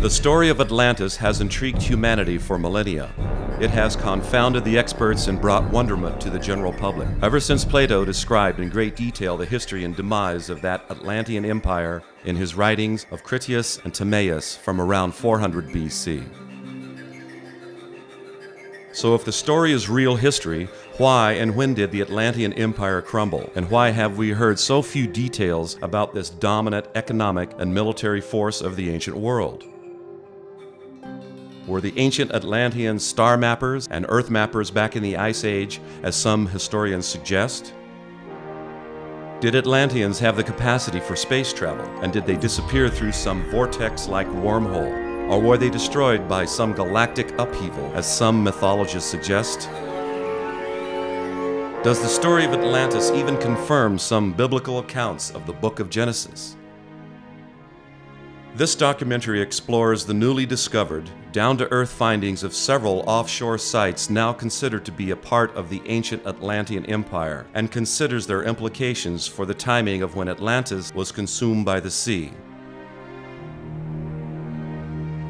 The story of Atlantis has intrigued humanity for millennia. It has confounded the experts and brought wonderment to the general public. Ever since Plato described in great detail the history and demise of that Atlantean empire in his writings of Critias and Timaeus from around 400 BC. So if the story is real history, why and when did the Atlantean Empire crumble? And why have we heard so few details about this dominant economic and military force of the ancient world? Were the ancient Atlanteans star mappers and earth mappers back in the Ice Age, as some historians suggest? Did Atlanteans have the capacity for space travel, and did they disappear through some vortex-like wormhole? Or were they destroyed by some galactic upheaval, as some mythologists suggest? Does the story of Atlantis even confirm some biblical accounts of the Book of Genesis? This documentary explores the newly discovered, down-to-earth findings of several offshore sites now considered to be a part of the ancient Atlantean Empire, and considers their implications for the timing of when Atlantis was consumed by the sea.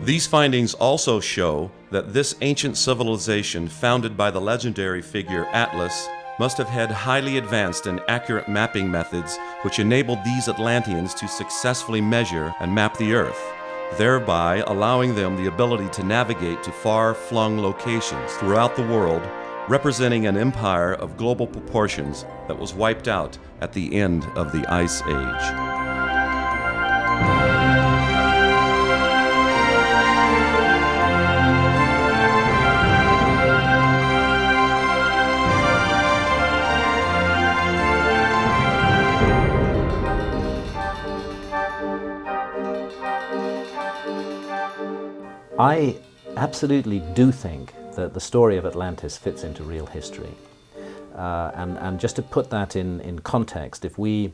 These findings also show that this ancient civilization, founded by the legendary figure Atlas, must have had highly advanced and accurate mapping methods which enabled these Atlanteans to successfully measure and map the Earth, thereby allowing them the ability to navigate to far-flung locations throughout the world, representing an empire of global proportions that was wiped out at the end of the Ice Age. I absolutely do think that the story of Atlantis fits into real history. And just to put that in context, if we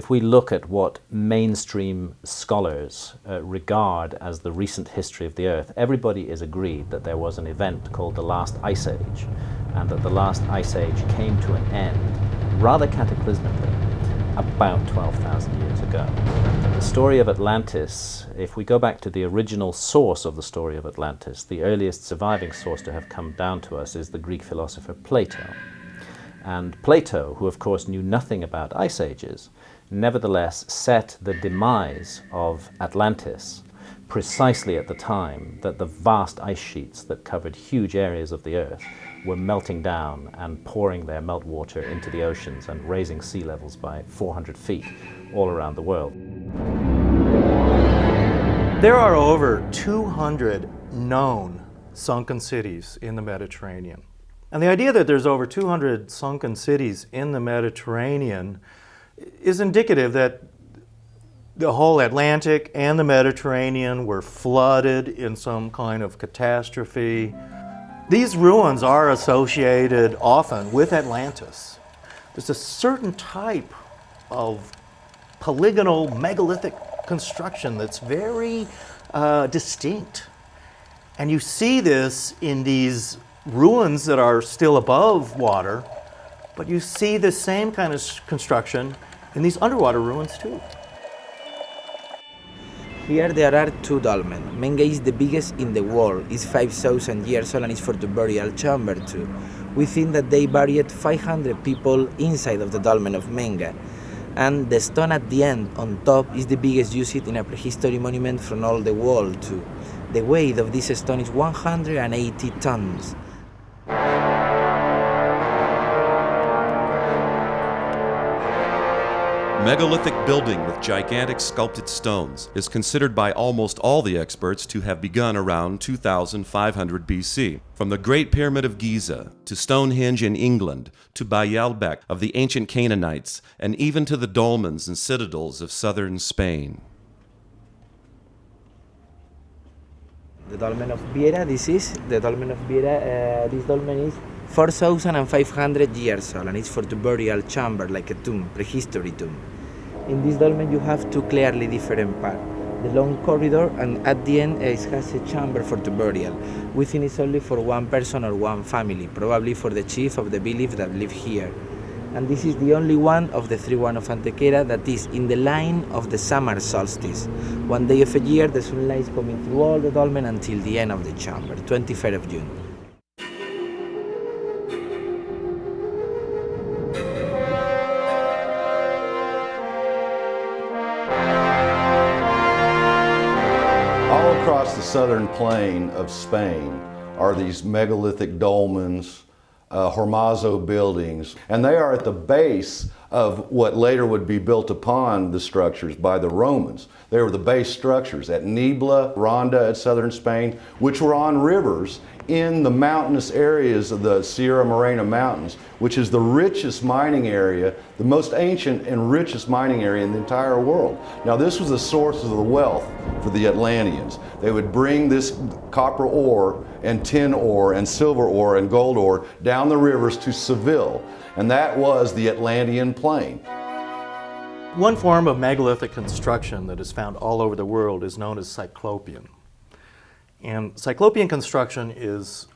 look at what mainstream scholars regard as the recent history of the Earth, everybody is agreed that there was an event called the last Ice Age, and that the last Ice Age came to an end rather cataclysmically about 12,000 years ago. The story of Atlantis, if we go back to the original source of the story of Atlantis, the earliest surviving source to have come down to us is the Greek philosopher Plato. And Plato, who of course knew nothing about ice ages, nevertheless set the demise of Atlantis precisely at the time that the vast ice sheets that covered huge areas of the Earth were melting down and pouring their meltwater into the oceans and raising sea levels by 400 feet all around the world. There are over 200 known sunken cities in the Mediterranean. And the idea that there's over 200 sunken cities in the Mediterranean is indicative that the whole Atlantic and the Mediterranean were flooded in some kind of catastrophe. These ruins are associated often with Atlantis. There's a certain type of polygonal megalithic construction that's very distinct. And you see this in these ruins that are still above water, but you see the same kind of construction in these underwater ruins too. Here there are two dolmens. Menga is the biggest in the world. It's 5,000 years old and it's for the burial chamber too. We think that they buried 500 people inside of the dolmen of Menga. And the stone at the end, on top, is the biggest used in a prehistory monument from all the world too. The weight of this stone is 180 tons. Megalithic building with gigantic sculpted stones is considered by almost all the experts to have begun around 2500 BC. From the Great Pyramid of Giza, to Stonehenge in England, to Baalbek of the ancient Canaanites, and even to the dolmens and citadels of southern Spain. The dolmen of Viera, this is the dolmen of Viera. This dolmen is 4,500 years old and it's for the burial chamber, like a tomb, prehistory tomb. In this dolmen you have two clearly different parts. The long corridor, and at the end it has a chamber for the burial. We think it's only for one person or one family, probably for the chief of the village that live here. and this is the only one of the 3 of Antequera that is in the line of the summer solstice. One day of a year, the sunlight is coming through all the dolmen until the end of the chamber, 23rd of June. All across the southern plain of Spain are these megalithic dolmens, Hormazo buildings, and they are at the base of what later would be built upon the structures by the Romans. They were the base structures at Nibla, Ronda at southern Spain, which were on rivers in the mountainous areas of the Sierra Morena Mountains, which is the richest mining area, the most ancient and richest mining area in the entire world. Now, this was the source of the wealth for the Atlanteans. They would bring this copper ore and tin ore and silver ore and gold ore down the rivers to Seville, and that was the Atlantean plain. One form of megalithic construction that is found all over the world is known as Cyclopean. And Cyclopean construction is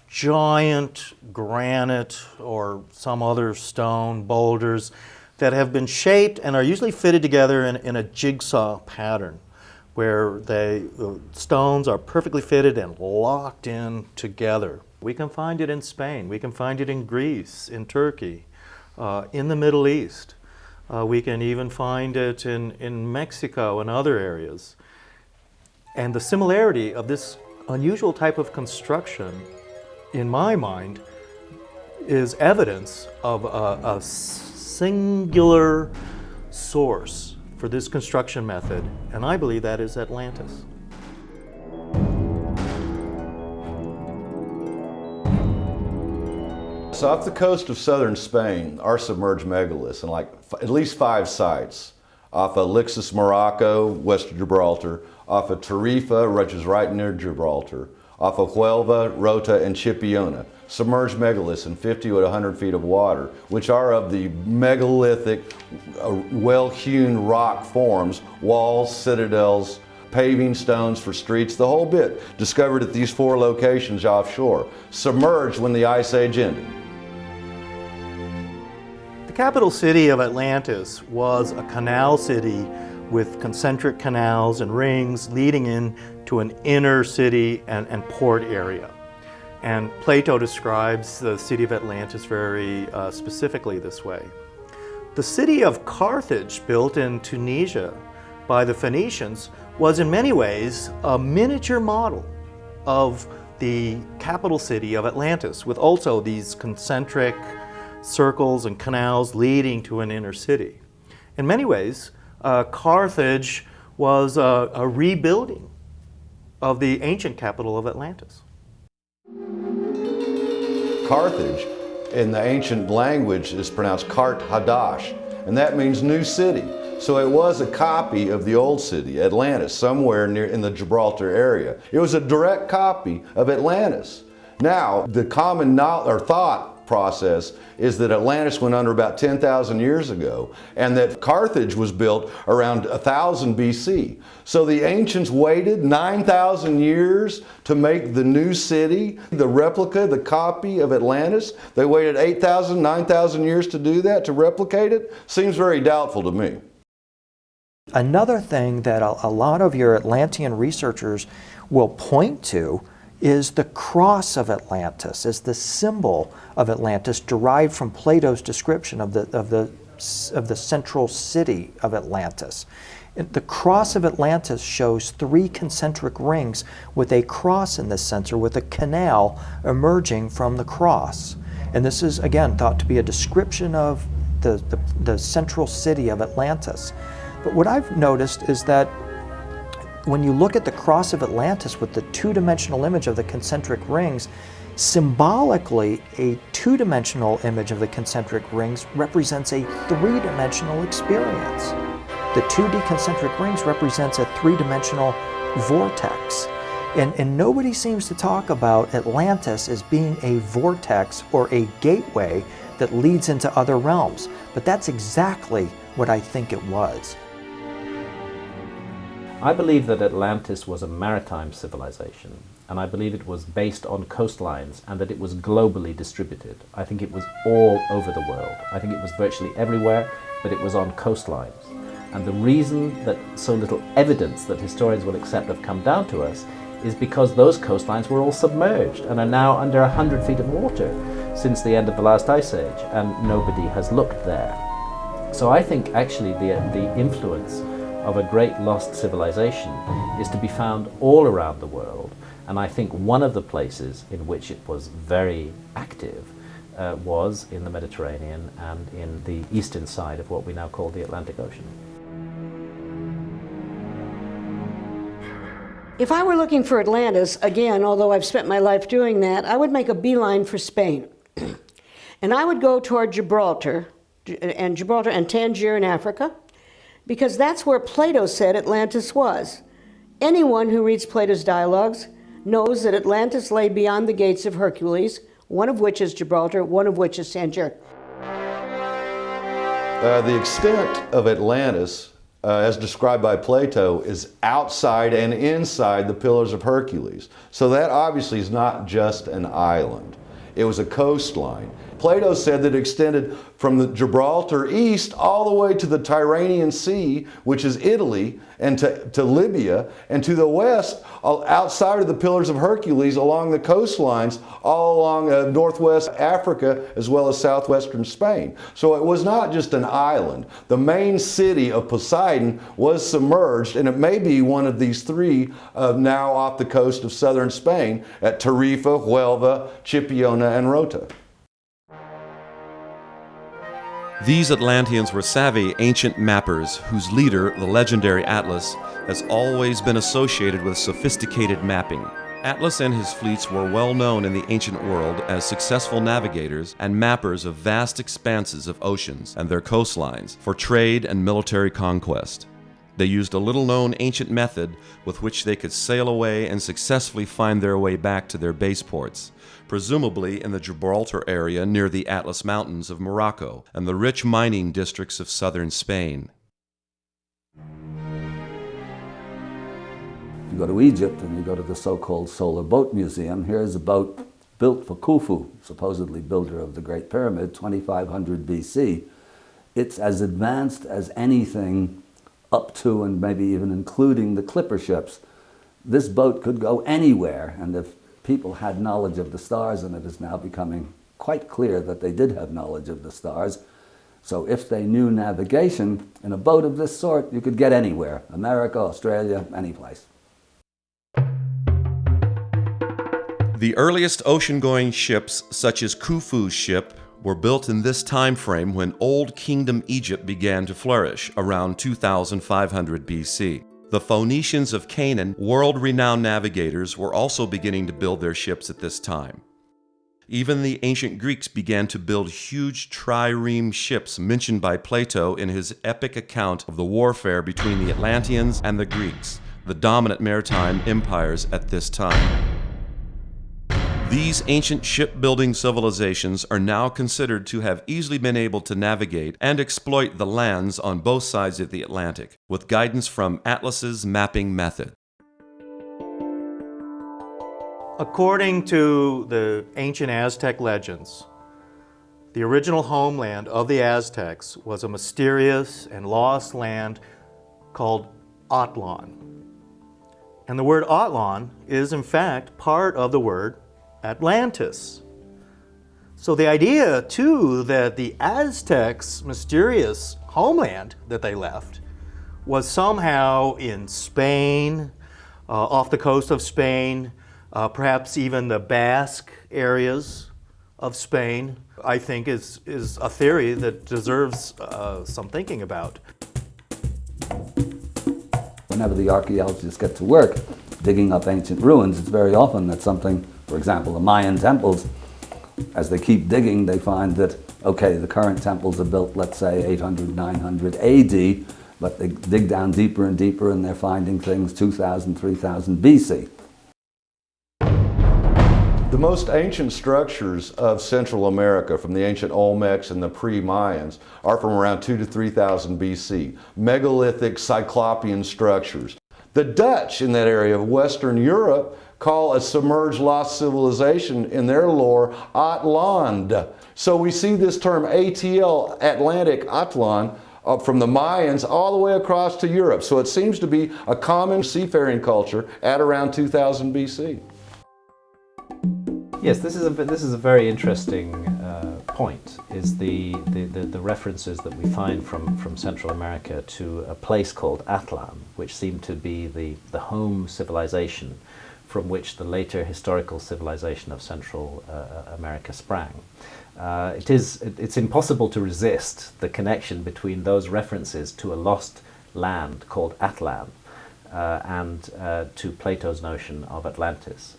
giant granite or some other stone boulders that have been shaped and are usually fitted together in a jigsaw pattern, where the stones are perfectly fitted and locked in together. We can find it in Spain, we can find it in Greece, in Turkey, in the Middle East. We can even find it in Mexico and other areas. And the similarity of this unusual type of construction, in my mind, is evidence of a singular source for this construction method, and I believe that is Atlantis. So off the coast of southern Spain are submerged megaliths in like at least 5 sites. Off of Lixus, Morocco, west of Gibraltar, off of Tarifa, which is right near Gibraltar, off of Huelva, Rota, and Chipiona. Submerged megaliths in 50 to 100 feet of water, which are of the megalithic, well-hewn rock forms, walls, citadels, paving stones for streets, the whole bit, discovered at these 4 locations offshore, submerged when the Ice Age ended. The capital city of Atlantis was a canal city with concentric canals and rings leading in to an inner city and port area. And Plato describes the city of Atlantis very specifically this way. The city of Carthage, built in Tunisia by the Phoenicians, was in many ways a miniature model of the capital city of Atlantis, with also these concentric circles and canals leading to an inner city. In many ways, Carthage was a rebuilding of the ancient capital of Atlantis. Carthage, in the ancient language, is pronounced Kart Hadash, and that means new city. So it was a copy of the old city, Atlantis, somewhere near in the Gibraltar area. It was a direct copy of Atlantis. Now, the common thought process is that Atlantis went under about 10,000 years ago, and that Carthage was built around 1000 BC. So the ancients waited 9,000 years to make the new city, the replica, the copy of Atlantis. They waited 8,000, 9,000 years to do that, to replicate it. Seems very doubtful to me. Another thing that a lot of your Atlantean researchers will point to is the cross of Atlantis, is the symbol of Atlantis derived from Plato's description of the central city of Atlantis. The cross of Atlantis shows 3 concentric rings with a cross in the center with a canal emerging from the cross. And this is, again, thought to be a description of the central city of Atlantis. But what I've noticed is that when you look at the cross of Atlantis with the 2-dimensional image of the concentric rings, symbolically a 2-dimensional image of the concentric rings represents a 3-dimensional experience. The 2D concentric rings represents a 3-dimensional vortex. And nobody seems to talk about Atlantis as being a vortex or a gateway that leads into other realms. But that's exactly what I think it was. I believe that Atlantis was a maritime civilization, and I believe it was based on coastlines and that it was globally distributed. I think it was all over the world. I think it was virtually everywhere, but it was on coastlines. And the reason that so little evidence that historians will accept have come down to us is because those coastlines were all submerged and are now under 100 feet of water since the end of the last ice age, and nobody has looked there. So I think actually the influence of a great lost civilization is to be found all around the world, and I think one of the places in which it was very active was in the Mediterranean and in the eastern side of what we now call the Atlantic Ocean. If I were looking for Atlantis, again, although I've spent my life doing that, I would make a beeline for Spain. And I would go toward Gibraltar and Tangier in Africa, because that's where Plato said Atlantis was. Anyone who reads Plato's dialogues knows that Atlantis lay beyond the gates of Hercules, one of which is Gibraltar, one of which is Tangier. The extent of Atlantis, as described by Plato, is outside and inside the Pillars of Hercules. So that obviously is not just an island. It was a coastline. Plato said that it extended from the Gibraltar east all the way to the Tyrrhenian Sea, which is Italy, and to Libya, and to the west, outside of the Pillars of Hercules, along the coastlines, all along northwest Africa, as well as southwestern Spain. So it was not just an island. The main city of Poseidon was submerged, and it may be one of these three now off the coast of southern Spain at Tarifa, Huelva, Chipiona, and Rota. These Atlanteans were savvy ancient mappers whose leader, the legendary Atlas, has always been associated with sophisticated mapping. Atlas and his fleets were well known in the ancient world as successful navigators and mappers of vast expanses of oceans and their coastlines for trade and military conquest. They used a little-known ancient method with which they could sail away and successfully find their way back to their base ports, presumably in the Gibraltar area near the Atlas Mountains of Morocco and the rich mining districts of southern Spain. You go to Egypt and you go to the so-called Solar Boat Museum. Here's a boat built for Khufu, supposedly builder of the Great Pyramid, 2500 BC. It's as advanced as anything up to and maybe even including the clipper ships. This boat could go anywhere, and if people had knowledge of the stars, and it is now becoming quite clear that they did have knowledge of the stars, so if they knew navigation, in a boat of this sort, you could get anywhere, America, Australia, any place. The earliest ocean-going ships, such as Khufu's ship, were built in this time frame when Old Kingdom Egypt began to flourish, around 2500 BC. The Phoenicians of Canaan, world-renowned navigators, were also beginning to build their ships at this time. Even the ancient Greeks began to build huge trireme ships mentioned by Plato in his epic account of the warfare between the Atlanteans and the Greeks, the dominant maritime empires at this time. These ancient shipbuilding civilizations are now considered to have easily been able to navigate and exploit the lands on both sides of the Atlantic, with guidance from Atlas's mapping method. According to the ancient Aztec legends, the original homeland of the Aztecs was a mysterious and lost land called Atlan. And the word Atlan is in fact part of the word Atlantis. So the idea, too, that the Aztecs' mysterious homeland that they left was somehow in Spain, off the coast of Spain, perhaps even the Basque areas of Spain, I think is a theory that deserves some thinking about. Whenever the archaeologists get to work digging up ancient ruins, it's very often that something, for example, the Mayan temples, as they keep digging, they find that, okay, the current temples are built, let's say, 800, 900 AD, but they dig down deeper and deeper and they're finding things 2000, 3000 BC. The most ancient structures of Central America, from the ancient Olmecs and the pre-Mayans, are from around 2,000 to 3,000 BC. Megalithic Cyclopean structures. The Dutch in that area of Western Europe call a submerged lost civilization in their lore Atlant. So we see this term ATL, Atlantic, Atlan, from the Mayans all the way across to Europe. So it seems to be a common seafaring culture at around 2000 BC. Yes, this is a very interesting point, is the references that we find from Central America to a place called Atlan, which seemed to be the home civilization from which the later historical civilization of Central America sprang. It's impossible to resist the connection between those references to a lost land called Atlan and to Plato's notion of Atlantis.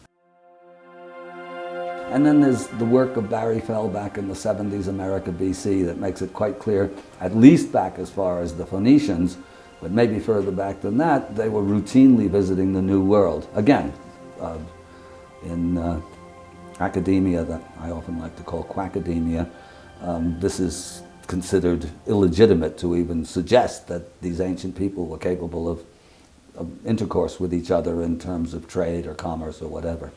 And then there's the work of Barry Fell back in the 70s America BC that makes it quite clear, at least back as far as the Phoenicians, but maybe further back than that, they were routinely visiting the New World. Again, in academia that I often like to call quackademia, this is considered illegitimate to even suggest that these ancient people were capable of intercourse with each other in terms of trade or commerce or whatever.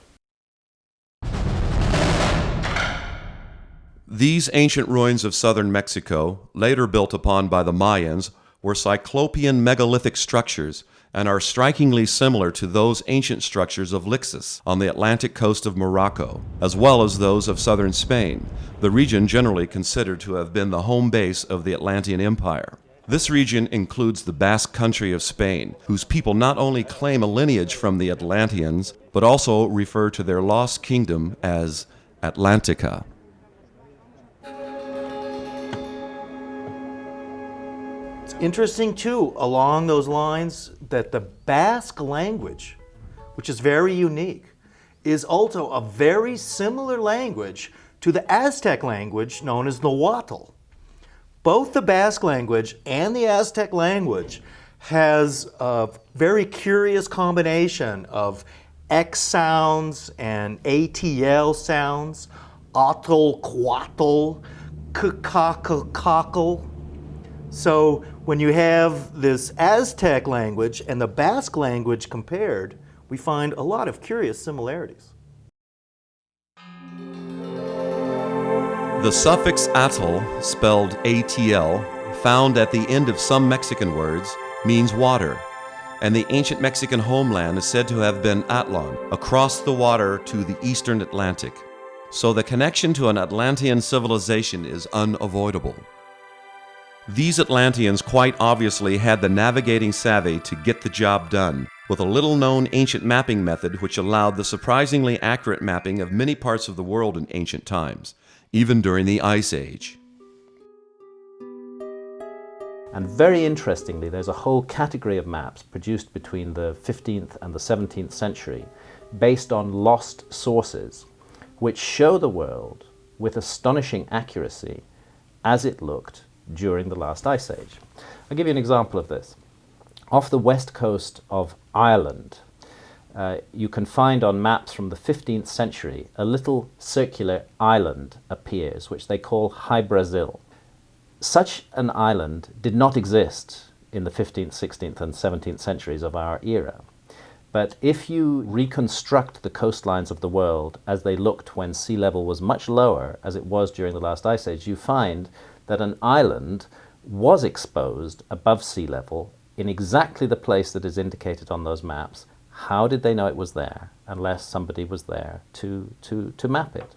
These ancient ruins of southern Mexico, later built upon by the Mayans, were cyclopean megalithic structures and are strikingly similar to those ancient structures of Lixus on the Atlantic coast of Morocco, as well as those of southern Spain, the region generally considered to have been the home base of the Atlantean Empire. This region includes the Basque country of Spain, whose people not only claim a lineage from the Atlanteans, but also refer to their lost kingdom as Atlantica. Interesting too, along those lines, that the Basque language, which is very unique, is also a very similar language to the Aztec language known as Nahuatl. Both the Basque language and the Aztec language has a very curious combination of X sounds and ATL sounds, atl, quatl, kakakakakal. So when you have this Aztec language and the Basque language compared, we find a lot of curious similarities. The suffix atl, spelled ATL, found at the end of some Mexican words, means water, and the ancient Mexican homeland is said to have been Atlan, across the water to the eastern Atlantic. So the connection to an Atlantean civilization is unavoidable. These Atlanteans quite obviously had the navigating savvy to get the job done, with a little-known ancient mapping method which allowed the surprisingly accurate mapping of many parts of the world in ancient times, even during the Ice Age. And very interestingly, there's a whole category of maps produced between the 15th and the 17th century based on lost sources, which show the world with astonishing accuracy as it looked during the last Ice Age. I'll give you an example of this. Off the west coast of Ireland, you can find on maps from the 15th century a little circular island appears, which they call High Brazil. Such an island did not exist in the 15th, 16th and 17th centuries of our era. But if you reconstruct the coastlines of the world as they looked when sea level was much lower, as it was during the last Ice Age, you find that an island was exposed above sea level in exactly the place that is indicated on those maps. How did they know it was there unless somebody was there to map it?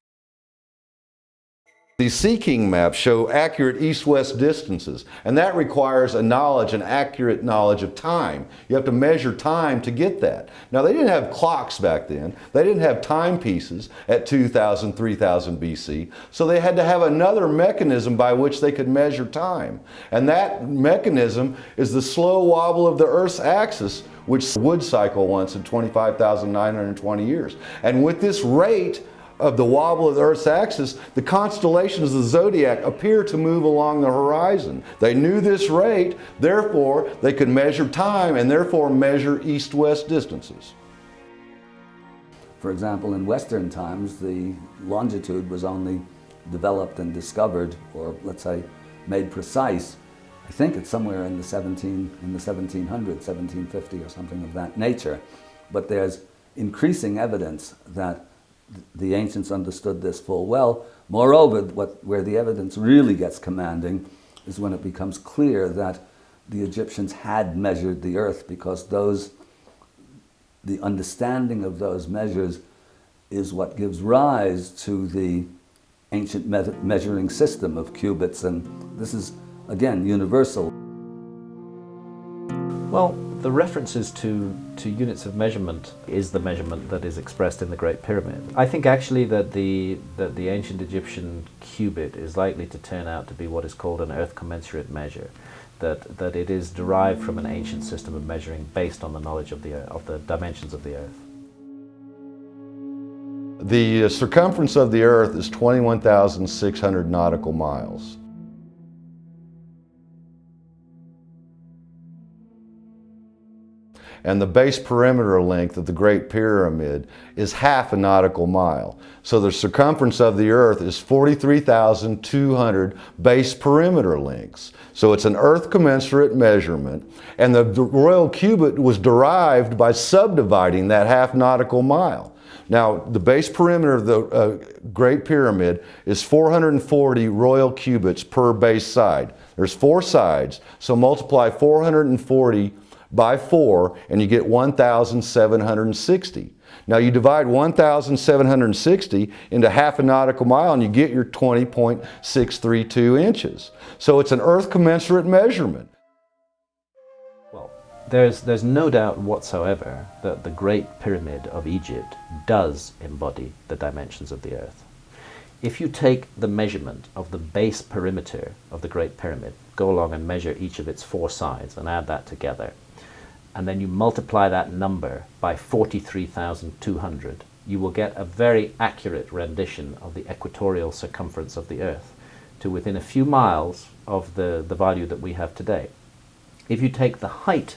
These Sea King maps show accurate east-west distances, and that requires an accurate knowledge of time. You have to measure time to get that. Now, they didn't have clocks back then. They didn't have timepieces at 2000, 3000 BC, so they had to have another mechanism by which they could measure time. And that mechanism is the slow wobble of the Earth's axis, which would cycle once in 25,920 years. And with this rate of the wobble of the Earth's axis, the constellations of the zodiac appear to move along the horizon. They knew this rate, therefore they could measure time and therefore measure east-west distances. For example, in Western times, the longitude was only developed and discovered, or let's say made precise, I think it's somewhere in the 1700s, 1750 or something of that nature. But there's increasing evidence that the ancients understood this full well. Moreover, where the evidence really gets commanding is when it becomes clear that the Egyptians had measured the earth, because the understanding of those measures is what gives rise to the ancient measuring system of cubits, and this is, again, universal. Well, the references to units of measurement is the measurement that is expressed in the Great Pyramid. I think actually that the ancient Egyptian cubit is likely to turn out to be what is called an earth commensurate measure, that it is derived from an ancient system of measuring based on the knowledge of the dimensions of the earth. The circumference of the earth is 21,600 nautical miles. And the base perimeter length of the Great Pyramid is half a nautical mile. So the circumference of the earth is 43,200 base perimeter lengths. So it's an earth commensurate measurement, and the royal cubit was derived by subdividing that half nautical mile. Now, the base perimeter of the Great Pyramid is 440 royal cubits per base side. There's 4 sides, so multiply 440 by 4, and you get 1,760. Now you divide 1,760 into half a nautical mile, and you get your 20.632 inches. So it's an earth commensurate measurement. Well, there's no doubt whatsoever that the Great Pyramid of Egypt does embody the dimensions of the earth. If you take the measurement of the base perimeter of the Great Pyramid, go along and measure each of its 4 sides and add that together, and then you multiply that number by 43,200, you will get a very accurate rendition of the equatorial circumference of the Earth to within a few miles of the value that we have today. If you take the height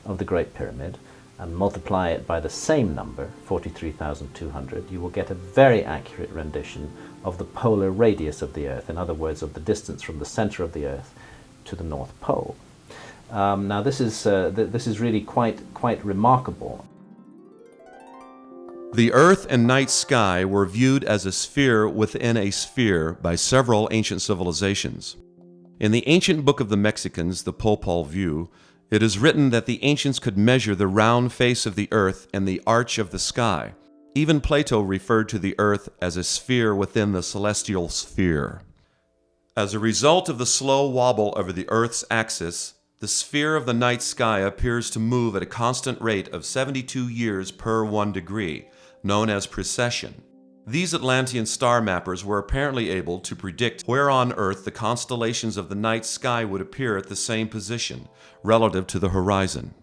of the Great Pyramid and multiply it by the same number, 43,200, you will get a very accurate rendition of the polar radius of the Earth, in other words, of the distance from the center of the Earth to the North Pole. Now this is really quite remarkable. The Earth and night sky were viewed as a sphere within a sphere by several ancient civilizations. In the ancient book of the Mexicans, the Popol Vuh, it is written that the ancients could measure the round face of the Earth and the arch of the sky. Even Plato referred to the Earth as a sphere within the celestial sphere. As a result of the slow wobble over the Earth's axis, the sphere of the night sky appears to move at a constant rate of 72 years per 1 degree, known as precession. These Atlantean star mappers were apparently able to predict where on Earth the constellations of the night sky would appear at the same position, relative to the horizon.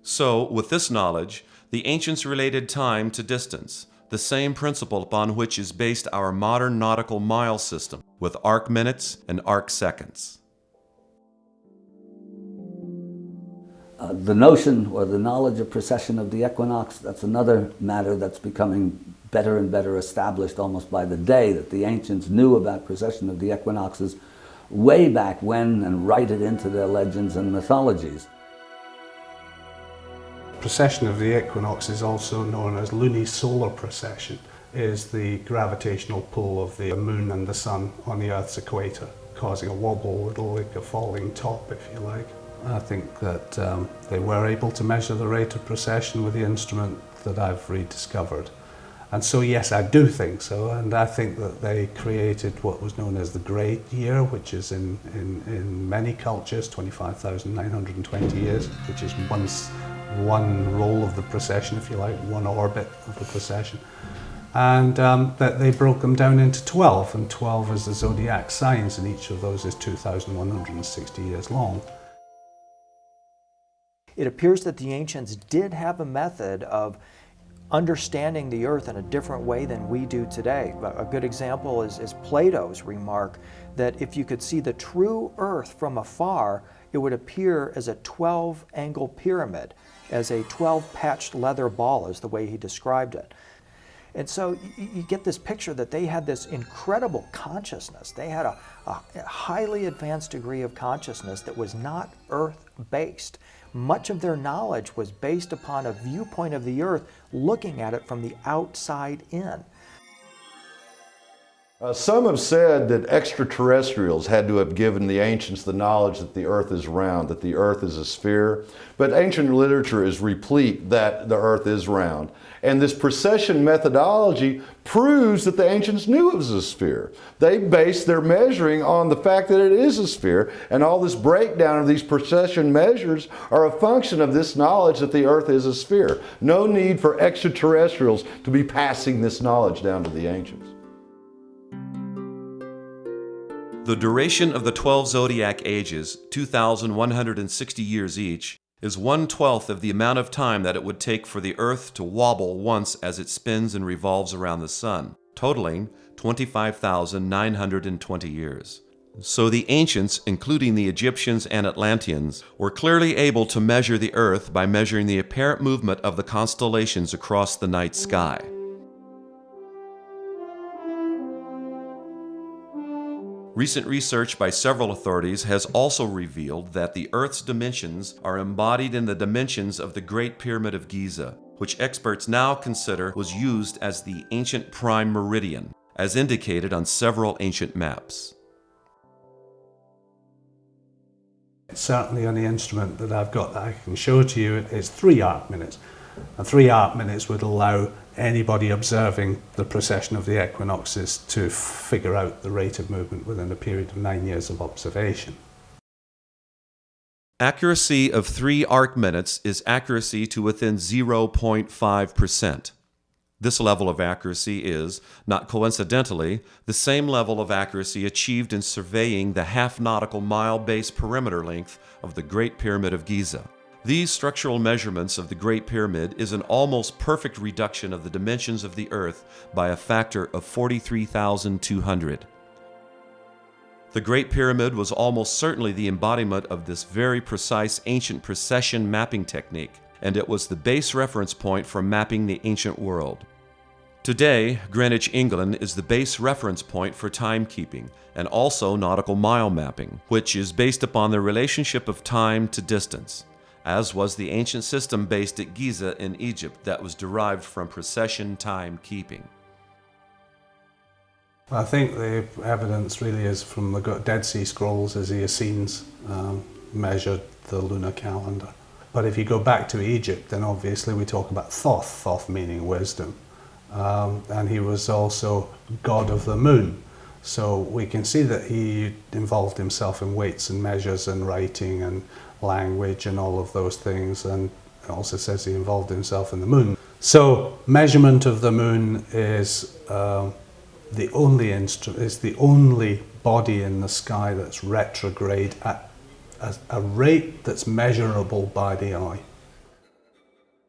So, with this knowledge, the ancients related time to distance, the same principle upon which is based our modern nautical mile system, with arc minutes and arc seconds. The notion or the knowledge of precession of the equinox, that's another matter that's becoming better and better established almost by the day, that the ancients knew about precession of the equinoxes way back when and write it into their legends and mythologies. Precession of the equinox is also known as lunisolar precession, is the gravitational pull of the moon and the sun on the Earth's equator, causing a wobble, a little like a falling top, if you like. I think that they were able to measure the rate of precession with the instrument that I've rediscovered. And so yes, I do think so, and I think that they created what was known as the Great Year, which is in many cultures 25,920 years, which is one roll of the precession, if you like, one orbit of the precession. And that they broke them down into 12, and 12 is the zodiac signs, and each of those is 2,160 years long. It appears that the ancients did have a method of understanding the earth in a different way than we do today. A good example is Plato's remark that if you could see the true earth from afar, it would appear as a 12-angle pyramid, as a 12-patched leather ball is the way he described it. And so you get this picture that they had this incredible consciousness. They had a highly advanced degree of consciousness that was not Earth-based. Much of their knowledge was based upon a viewpoint of the Earth, looking at it from the outside in. Some have said that extraterrestrials had to have given the ancients the knowledge that the Earth is round, that the Earth is a sphere. But ancient literature is replete that the Earth is round. And this precession methodology proves that the ancients knew it was a sphere. They based their measuring on the fact that it is a sphere, and all this breakdown of these precession measures are a function of this knowledge that the Earth is a sphere. No need for extraterrestrials to be passing this knowledge down to the ancients. The duration of the 12 zodiac ages, 2,160 years each, is 1/12 of the amount of time that it would take for the Earth to wobble once as it spins and revolves around the Sun, totaling 25,920 years. So the ancients, including the Egyptians and Atlanteans, were clearly able to measure the Earth by measuring the apparent movement of the constellations across the night sky. Recent research by several authorities has also revealed that the Earth's dimensions are embodied in the dimensions of the Great Pyramid of Giza, which experts now consider was used as the ancient prime meridian, as indicated on several ancient maps. Certainly on the instrument that I've got that I can show to you, it's 3 arc minutes. And 3 arc minutes would allow anybody observing the precession of the equinoxes to figure out the rate of movement within a period of 9 years of observation. Accuracy of 3 arc minutes is accuracy to within 0.5%. This level of accuracy is, not coincidentally, the same level of accuracy achieved in surveying the half-nautical mile base perimeter length of the Great Pyramid of Giza. These structural measurements of the Great Pyramid is an almost perfect reduction of the dimensions of the Earth by a factor of 43,200. The Great Pyramid was almost certainly the embodiment of this very precise ancient precession mapping technique, and it was the base reference point for mapping the ancient world. Today, Greenwich, England is the base reference point for timekeeping and also nautical mile mapping, which is based upon the relationship of time to distance, as was the ancient system based at Giza in Egypt that was derived from precession timekeeping. I think the evidence really is from the Dead Sea Scrolls as the Essenes measured the lunar calendar. But if you go back to Egypt, then obviously we talk about Thoth, Thoth meaning wisdom. And he was also god of the moon. So we can see that he involved himself in weights and measures and writing and language and all of those things, and it also says he involved himself in the moon. So measurement of the moon is the only body in the sky that's retrograde at a rate that's measurable by the eye.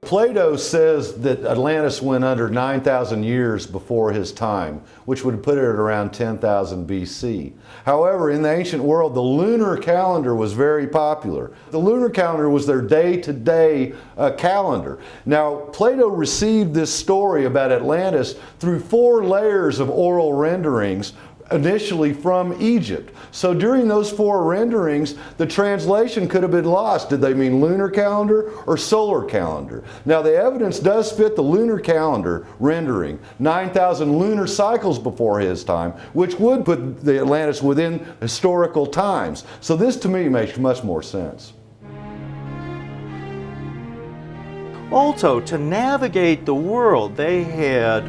Plato says that Atlantis went under 9,000 years before his time, which would put it at around 10,000 BC. However, in the ancient world, the lunar calendar was very popular. The lunar calendar was their day-to-day calendar. Now, Plato received this story about Atlantis through 4 layers of oral renderings, initially from Egypt. So during those 4 renderings, the translation could have been lost. Did they mean lunar calendar or solar calendar? Now the evidence does fit the lunar calendar rendering, 9,000 lunar cycles before his time, which would put the Atlantis within historical times. So this to me makes much more sense. Also, to navigate the world, they had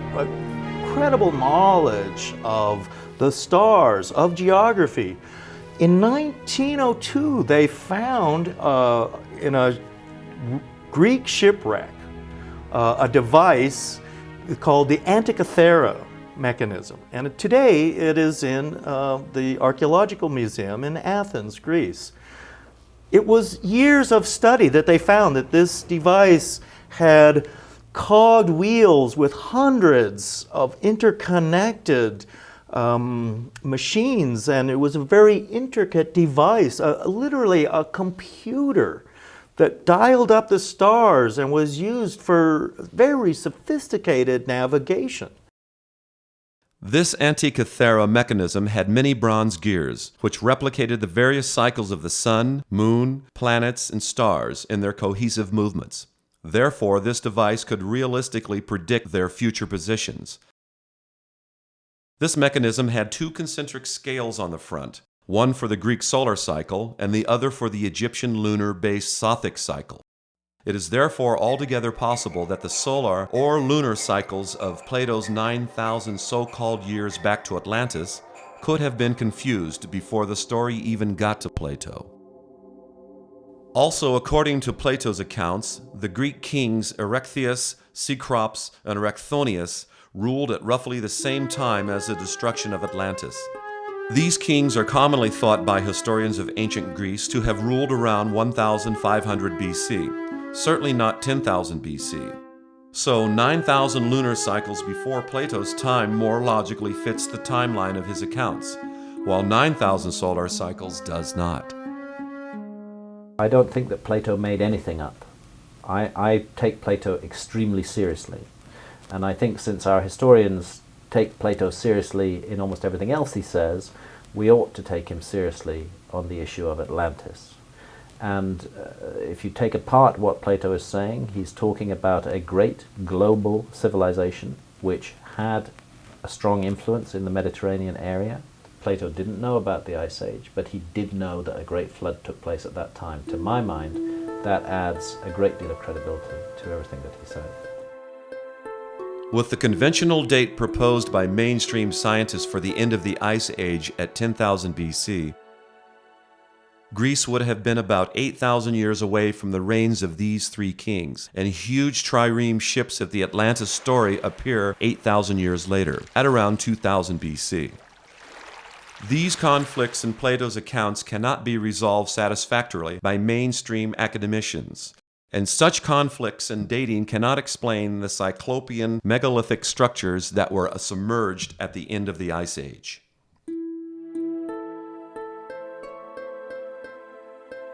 incredible knowledge of the stars, of geography. In 1902, they found in a Greek shipwreck a device called the Antikythera mechanism. And today it is in the Archaeological Museum in Athens, Greece. It was years of study that they found that this device had cogged wheels with hundreds of interconnected machines, and it was a very intricate device, literally a computer that dialed up the stars and was used for very sophisticated navigation. This Antikythera mechanism had many bronze gears, which replicated the various cycles of the sun, moon, planets, and stars in their cohesive movements. Therefore, this device could realistically predict their future positions. This mechanism had two concentric scales on the front, one for the Greek solar cycle and the other for the Egyptian lunar-based Sothic cycle. It is therefore altogether possible that the solar or lunar cycles of Plato's 9,000 so-called years back to Atlantis could have been confused before the story even got to Plato. Also, according to Plato's accounts, the Greek kings Erechtheus, Cecrops, and Erecthonius ruled at roughly the same time as the destruction of Atlantis. These kings are commonly thought by historians of ancient Greece to have ruled around 1500 BC, certainly not 10,000 BC. So 9,000 lunar cycles before Plato's time more logically fits the timeline of his accounts, while 9,000 solar cycles does not. I don't think that Plato made anything up. I take Plato extremely seriously. And I think since our historians take Plato seriously in almost everything else he says, we ought to take him seriously on the issue of Atlantis. And if you take apart what Plato is saying, he's talking about a great global civilization which had a strong influence in the Mediterranean area. Plato didn't know about the Ice Age, but he did know that a great flood took place at that time. To my mind, that adds a great deal of credibility to everything that he said. With the conventional date proposed by mainstream scientists for the end of the Ice Age at 10,000 BC, Greece would have been about 8,000 years away from the reigns of these three kings, and huge trireme ships of the Atlantis story appear 8,000 years later, at around 2000 BC. These conflicts in Plato's accounts cannot be resolved satisfactorily by mainstream academicians, and such conflicts and dating cannot explain the Cyclopean megalithic structures that were submerged at the end of the Ice Age.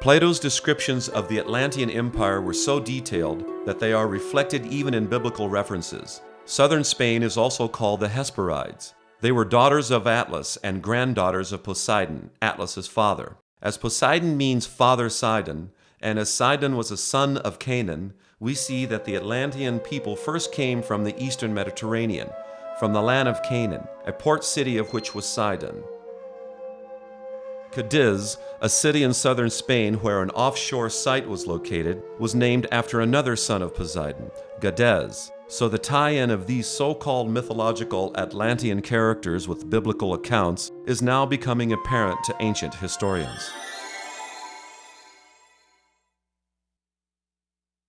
Plato's descriptions of the Atlantean Empire were so detailed that they are reflected even in biblical references. Southern Spain is also called the Hesperides. They were daughters of Atlas and granddaughters of Poseidon, Atlas's father. As Poseidon means father Sidon, and as Sidon was a son of Canaan, we see that the Atlantean people first came from the eastern Mediterranean, from the land of Canaan, a port city of which was Sidon. Cadiz, a city in southern Spain where an offshore site was located, was named after another son of Poseidon, Gades. So the tie-in of these so-called mythological Atlantean characters with biblical accounts is now becoming apparent to ancient historians.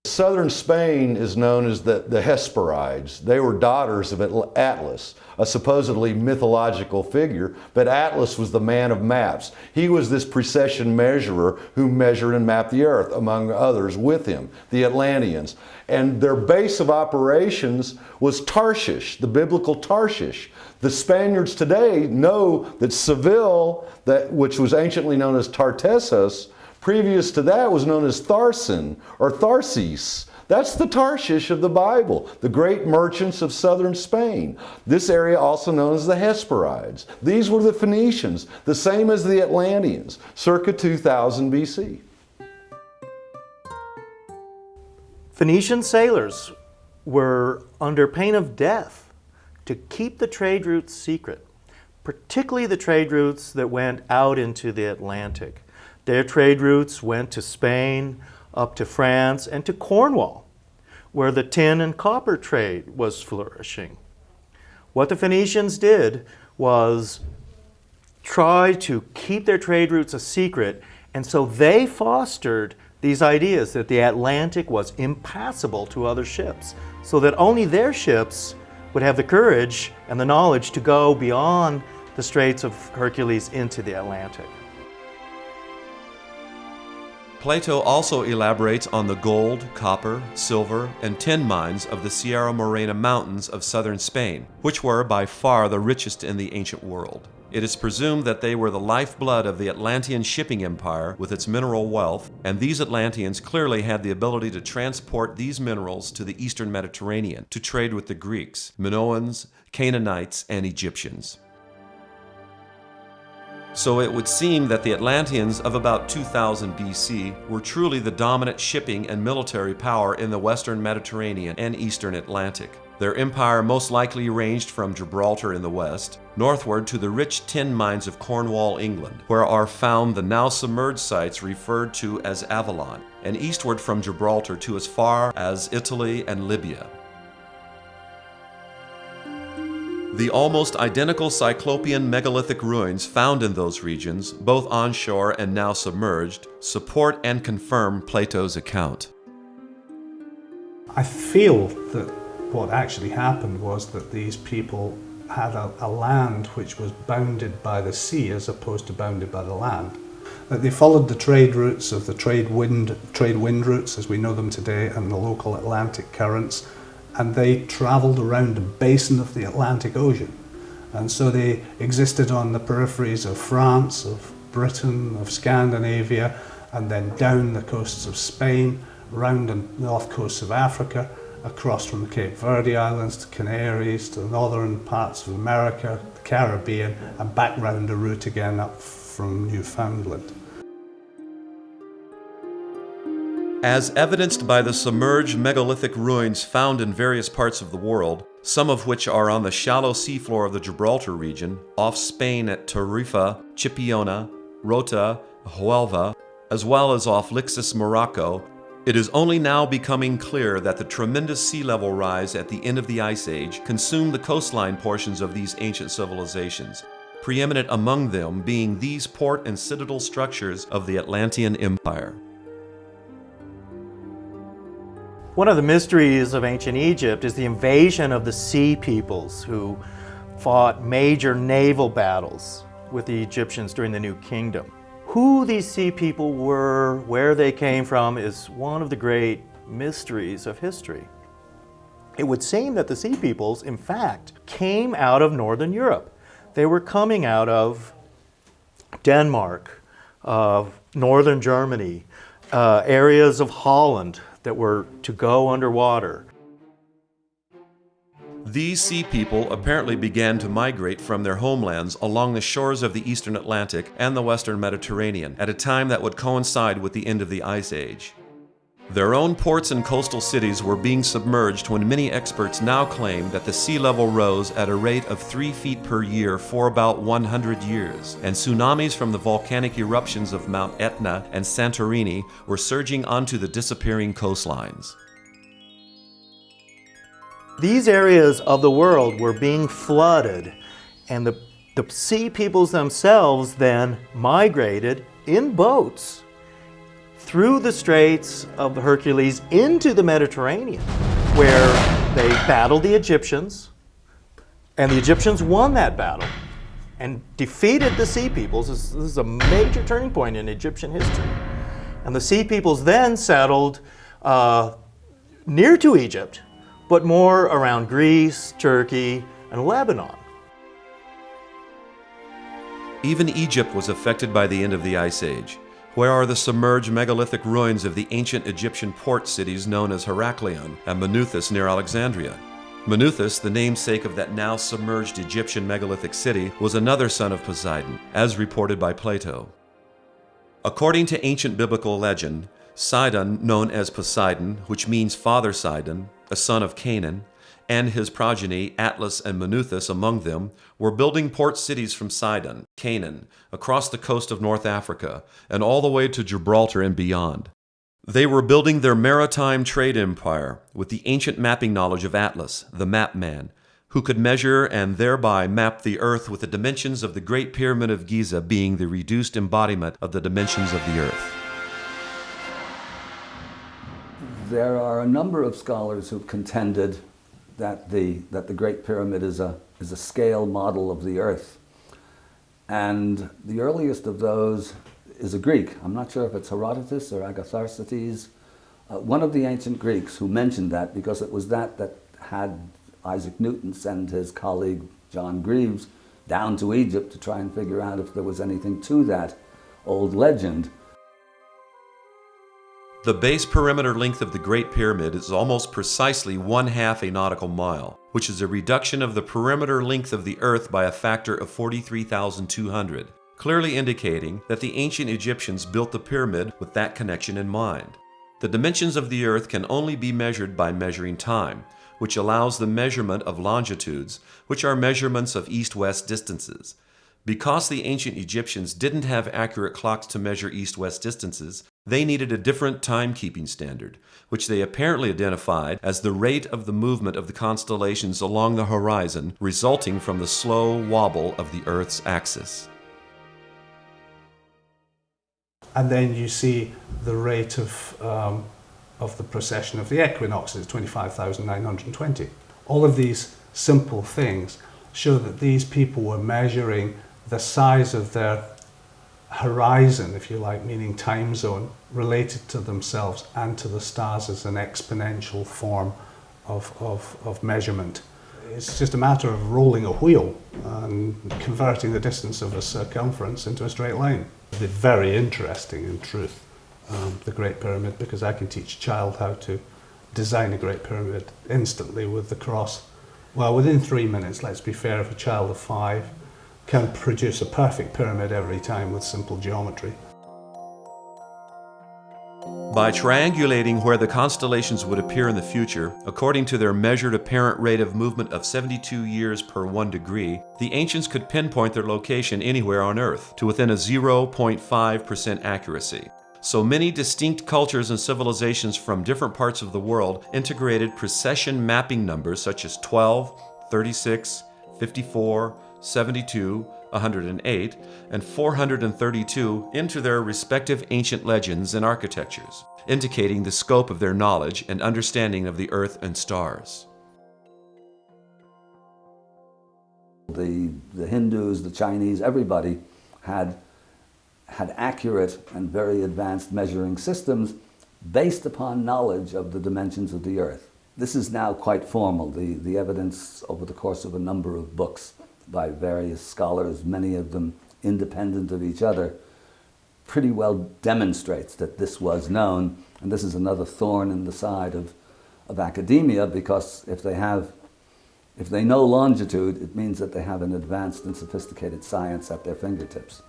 Southern Spain is known as the Hesperides. They were daughters of Atlas, a supposedly mythological figure, but Atlas was the man of maps. He was this precession measurer who measured and mapped the earth, among others with him, the Atlanteans. And their base of operations was Tarshish, the biblical Tarshish. The Spaniards today know that Seville, which was anciently known as Tartessus, previous to that was known as Tharsin or Tharsis. That's the Tarshish of the Bible, the great merchants of southern Spain. This area also known as the Hesperides. These were the Phoenicians, the same as the Atlanteans, circa 2000 BC. Phoenician sailors were under pain of death to keep the trade routes secret, particularly the trade routes that went out into the Atlantic. Their trade routes went to Spain, up to France, and to Cornwall, where the tin and copper trade was flourishing. What the Phoenicians did was try to keep their trade routes a secret, and so they fostered these ideas that the Atlantic was impassable to other ships, so that only their ships would have the courage and the knowledge to go beyond the Straits of Hercules into the Atlantic. Plato also elaborates on the gold, copper, silver, and tin mines of the Sierra Morena Mountains of southern Spain, which were by far the richest in the ancient world. It is presumed that they were the lifeblood of the Atlantean shipping empire with its mineral wealth, and these Atlanteans clearly had the ability to transport these minerals to the eastern Mediterranean to trade with the Greeks, Minoans, Canaanites, and Egyptians. So it would seem that the Atlanteans of about 2000 BC were truly the dominant shipping and military power in the western Mediterranean and eastern Atlantic. Their empire most likely ranged from Gibraltar in the west, northward to the rich tin mines of Cornwall, England, where are found the now submerged sites referred to as Avalon, and eastward from Gibraltar to as far as Italy and Libya. The almost identical Cyclopean megalithic ruins found in those regions, both onshore and now submerged, support and confirm Plato's account. I feel that what actually happened was that these people had a land which was bounded by the sea as opposed to bounded by the land. That they followed the trade routes of the trade wind routes as we know them today and the local Atlantic currents, and they travelled around the basin of the Atlantic Ocean. And so they existed on the peripheries of France, of Britain, of Scandinavia, and then down the coasts of Spain, round the north coasts of Africa, across from the Cape Verde Islands to Canaries, to the northern parts of America, the Caribbean, and back round the route again up from Newfoundland. As evidenced by the submerged megalithic ruins found in various parts of the world, some of which are on the shallow seafloor of the Gibraltar region, off Spain at Tarifa, Chipiona, Rota, Huelva, as well as off Lixus, Morocco, it is only now becoming clear that the tremendous sea level rise at the end of the Ice Age consumed the coastline portions of these ancient civilizations, preeminent among them being these port and citadel structures of the Atlantean Empire. One of the mysteries of ancient Egypt is the invasion of the Sea Peoples, who fought major naval battles with the Egyptians during the New Kingdom. Who these Sea People were, where they came from, is one of the great mysteries of history. It would seem that the Sea Peoples, in fact, came out of Northern Europe. They were coming out of Denmark, Northern Germany, areas of Holland, that were to go underwater. These sea people apparently began to migrate from their homelands along the shores of the eastern Atlantic and the western Mediterranean at a time that would coincide with the end of the Ice Age. Their own ports and coastal cities were being submerged when many experts now claim that the sea level rose at a rate of 3 feet per year for about 100 years, and tsunamis from the volcanic eruptions of Mount Etna and Santorini were surging onto the disappearing coastlines. These areas of the world were being flooded, and the Sea Peoples themselves then migrated in boats through the Straits of Hercules into the Mediterranean, where they battled the Egyptians, and the Egyptians won that battle and defeated the Sea Peoples. This is a major turning point in Egyptian history. And the Sea Peoples then settled near to Egypt, but more around Greece, Turkey, and Lebanon. Even Egypt was affected by the end of the Ice Age. Where are the submerged megalithic ruins of the ancient Egyptian port cities known as Heraklion and Manuthis near Alexandria? Manuthis, the namesake of that now submerged Egyptian megalithic city, was another son of Poseidon, as reported by Plato. According to ancient biblical legend, Sidon, known as Poseidon, which means Father Sidon, a son of Canaan, and his progeny, Atlas and Manuthis among them, were building port cities from Sidon, Canaan, across the coast of North Africa, and all the way to Gibraltar and beyond. They were building their maritime trade empire with the ancient mapping knowledge of Atlas, the map man, who could measure and thereby map the earth with the dimensions of the Great Pyramid of Giza being the reduced embodiment of the dimensions of the earth. There are a number of scholars who've contended that the Great Pyramid is a scale model of the Earth. And the earliest of those is a Greek. I'm not sure if it's Herodotus or Agatharcides, one of the ancient Greeks who mentioned that, because it was that had Isaac Newton send his colleague John Greaves down to Egypt to try and figure out if there was anything to that old legend. The base perimeter length of the Great Pyramid is almost precisely 1/2 a nautical mile, which is a reduction of the perimeter length of the Earth by a factor of 43,200, clearly indicating that the ancient Egyptians built the pyramid with that connection in mind. The dimensions of the Earth can only be measured by measuring time, which allows the measurement of longitudes, which are measurements of east-west distances. Because the ancient Egyptians didn't have accurate clocks to measure east-west distances, they needed a different timekeeping standard, which they apparently identified as the rate of the movement of the constellations along the horizon resulting from the slow wobble of the Earth's axis. And then you see the rate of the precession of the equinoxes, 25,920. All of these simple things show that these people were measuring the size of their horizon, if you like, meaning time zone, related to themselves and to the stars as an exponential form of measurement. It's just a matter of rolling a wheel and converting the distance of a circumference into a straight line. They're very interesting, in truth, the Great Pyramid, because I can teach a child how to design a Great Pyramid instantly with the cross. Well, within 3 minutes, let's be fair, if a child of 5 can produce a perfect pyramid every time with simple geometry. By triangulating where the constellations would appear in the future, according to their measured apparent rate of movement of 72 years per 1 degree, the ancients could pinpoint their location anywhere on Earth to within a 0.5% accuracy. So many distinct cultures and civilizations from different parts of the world integrated precession mapping numbers such as 12, 36, 54, 72, 108, and 432 into their respective ancient legends and architectures, indicating the scope of their knowledge and understanding of the Earth and stars. The Hindus, the Chinese, everybody had accurate and very advanced measuring systems based upon knowledge of the dimensions of the Earth. This is now quite formal. The evidence over the course of a number of books by various scholars, many of them independent of each other, pretty well demonstrates that this was known. And this is another thorn in the side of academia, because if they know longitude, it means that they have an advanced and sophisticated science at their fingertips.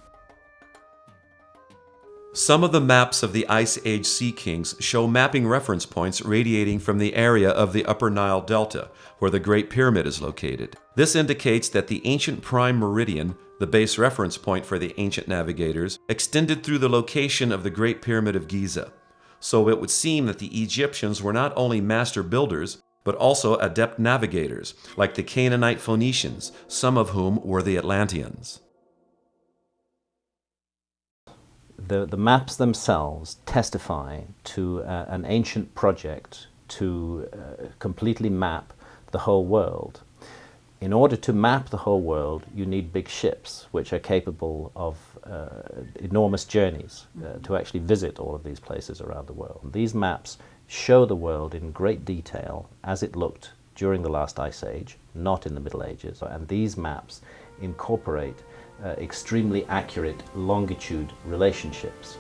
Some of the maps of the Ice Age Sea Kings show mapping reference points radiating from the area of the Upper Nile Delta, where the Great Pyramid is located. This indicates that the ancient prime meridian, the base reference point for the ancient navigators, extended through the location of the Great Pyramid of Giza. So it would seem that the Egyptians were not only master builders, but also adept navigators, like the Canaanite Phoenicians, some of whom were the Atlanteans. The maps themselves testify to an ancient project to completely map the whole world. In order to map the whole world, you need big ships, which are capable of enormous journeys to actually visit all of these places around the world. These maps show the world in great detail as it looked during the last ice age, not in the Middle Ages. And these maps incorporate extremely accurate longitude relationships.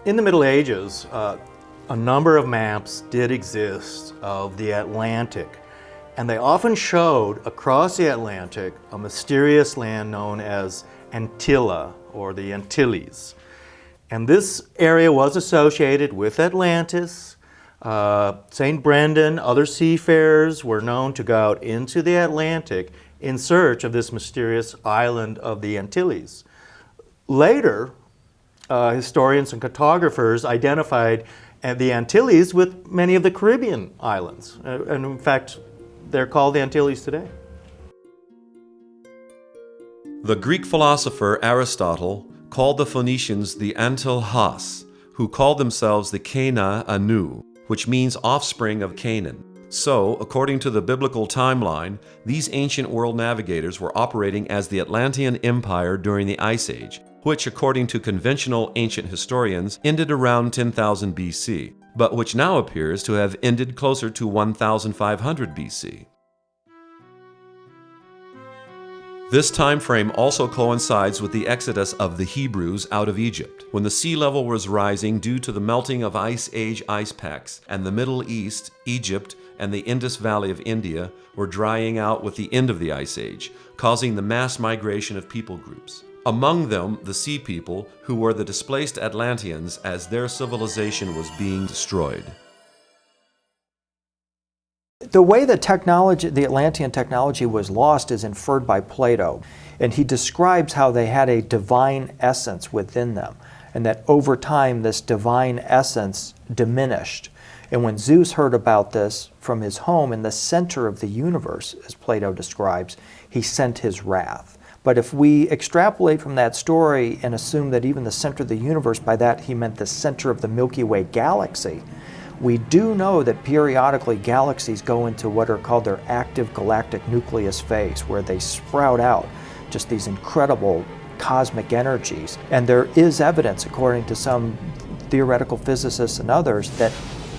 In the Middle Ages, a number of maps did exist of the Atlantic, and they often showed across the Atlantic a mysterious land known as Antilla, or the Antilles. And this area was associated with Atlantis. St. Brendan, other seafarers were known to go out into the Atlantic in search of this mysterious island of the Antilles. Later, historians and cartographers identified the Antilles with many of the Caribbean islands. And in fact, they're called the Antilles today. The Greek philosopher Aristotle called the Phoenicians the Antilhas, who called themselves the Cana Anu, which means offspring of Canaan. So, according to the biblical timeline, these ancient world navigators were operating as the Atlantean Empire during the Ice Age, which, according to conventional ancient historians, ended around 10,000 BC, but which now appears to have ended closer to 1,500 BC. This time frame also coincides with the exodus of the Hebrews out of Egypt, when the sea level was rising due to the melting of Ice Age ice packs, and the Middle East, Egypt, and the Indus Valley of India were drying out with the end of the Ice Age, causing the mass migration of people groups. Among them, the Sea People, who were the displaced Atlanteans as their civilization was being destroyed. The way the Atlantean technology was lost is inferred by Plato, and he describes how they had a divine essence within them, and that over time this divine essence diminished. And when Zeus heard about this from his home in the center of the universe, as Plato describes, he sent his wrath. But if we extrapolate from that story and assume that even the center of the universe, by that he meant the center of the Milky Way galaxy, we do know that periodically galaxies go into what are called their active galactic nucleus phase, where they sprout out just these incredible cosmic energies. And there is evidence, according to some theoretical physicists and others, that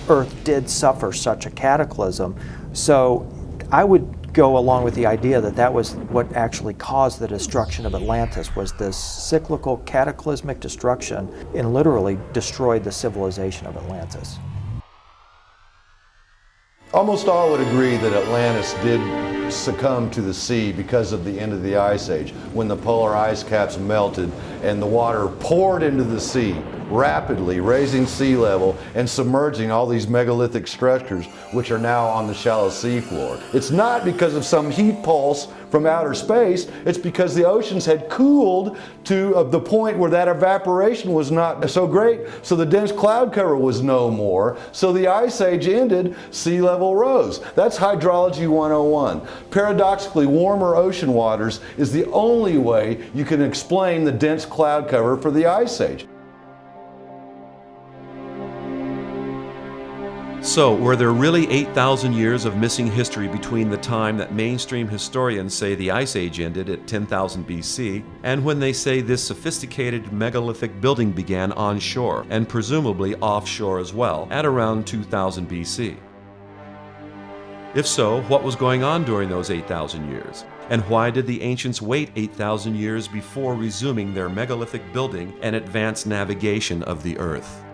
Earth did suffer such a cataclysm. So I would go along with the idea that that was what actually caused the destruction of Atlantis, was this cyclical cataclysmic destruction, and literally destroyed the civilization of Atlantis. Almost all would agree that Atlantis did succumb to the sea because of the end of the Ice Age, when the polar ice caps melted and the water poured into the sea, rapidly raising sea level and submerging all these megalithic structures which are now on the shallow seafloor. It's not because of some heat pulse from outer space, it's because the oceans had cooled to the point where that evaporation was not so great, so the dense cloud cover was no more, so the Ice Age ended, sea level rose. That's hydrology 101. Paradoxically, warmer ocean waters is the only way you can explain the dense cloud cover for the Ice Age. So, were there really 8,000 years of missing history between the time that mainstream historians say the Ice Age ended at 10,000 BC and when they say this sophisticated megalithic building began onshore and presumably offshore as well at around 2000 BC? If so, what was going on during those 8,000 years? And why did the ancients wait 8,000 years before resuming their megalithic building and advanced navigation of the Earth?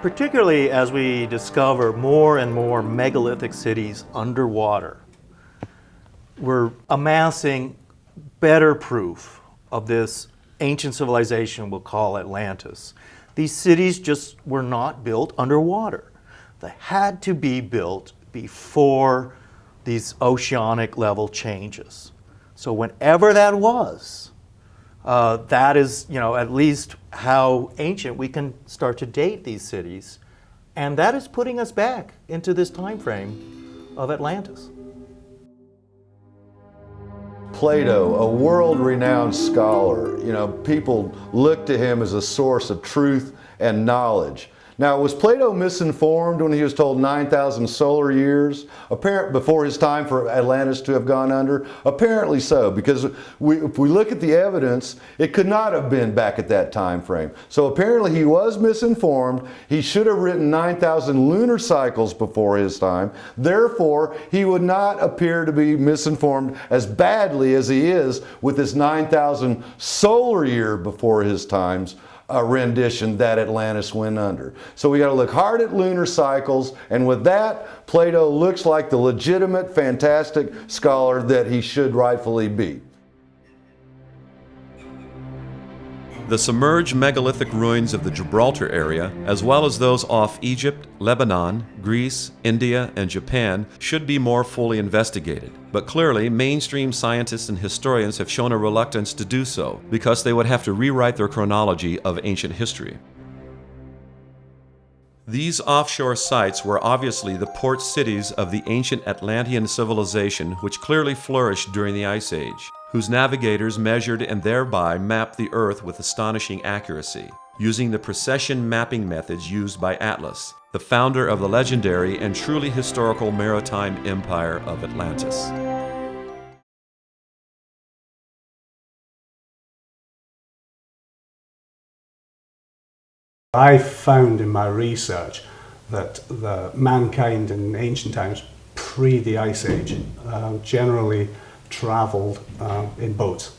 Particularly as we discover more and more megalithic cities underwater, we're amassing better proof of this ancient civilization we'll call Atlantis. These cities just were not built underwater. They had to be built before these oceanic level changes. So whenever that was, that is, at least how ancient we can start to date these cities. And that is putting us back into this time frame of Atlantis. Plato, a world-renowned scholar, people look to him as a source of truth and knowledge. Now, was Plato misinformed when he was told 9,000 solar years before his time for Atlantis to have gone under? Apparently so, because if we look at the evidence, it could not have been back at that time frame. So apparently he was misinformed. He should have written 9,000 lunar cycles before his time. Therefore, he would not appear to be misinformed as badly as he is with this 9,000 solar year before his times rendition that Atlantis went under. So we got to look hard at lunar cycles, and with that, Plato looks like the legitimate, fantastic scholar that he should rightfully be. The submerged megalithic ruins of the Gibraltar area, as well as those off Egypt, Lebanon, Greece, India, and Japan, should be more fully investigated. But clearly, mainstream scientists and historians have shown a reluctance to do so, because they would have to rewrite their chronology of ancient history. These offshore sites were obviously the port cities of the ancient Atlantean civilization, which clearly flourished during the Ice Age, whose navigators measured and thereby mapped the Earth with astonishing accuracy. using the precession mapping methods used by Atlas, the founder of the legendary and truly historical maritime empire of Atlantis. I found in my research that the mankind in ancient times, pre the Ice Age, generally travelled in boats.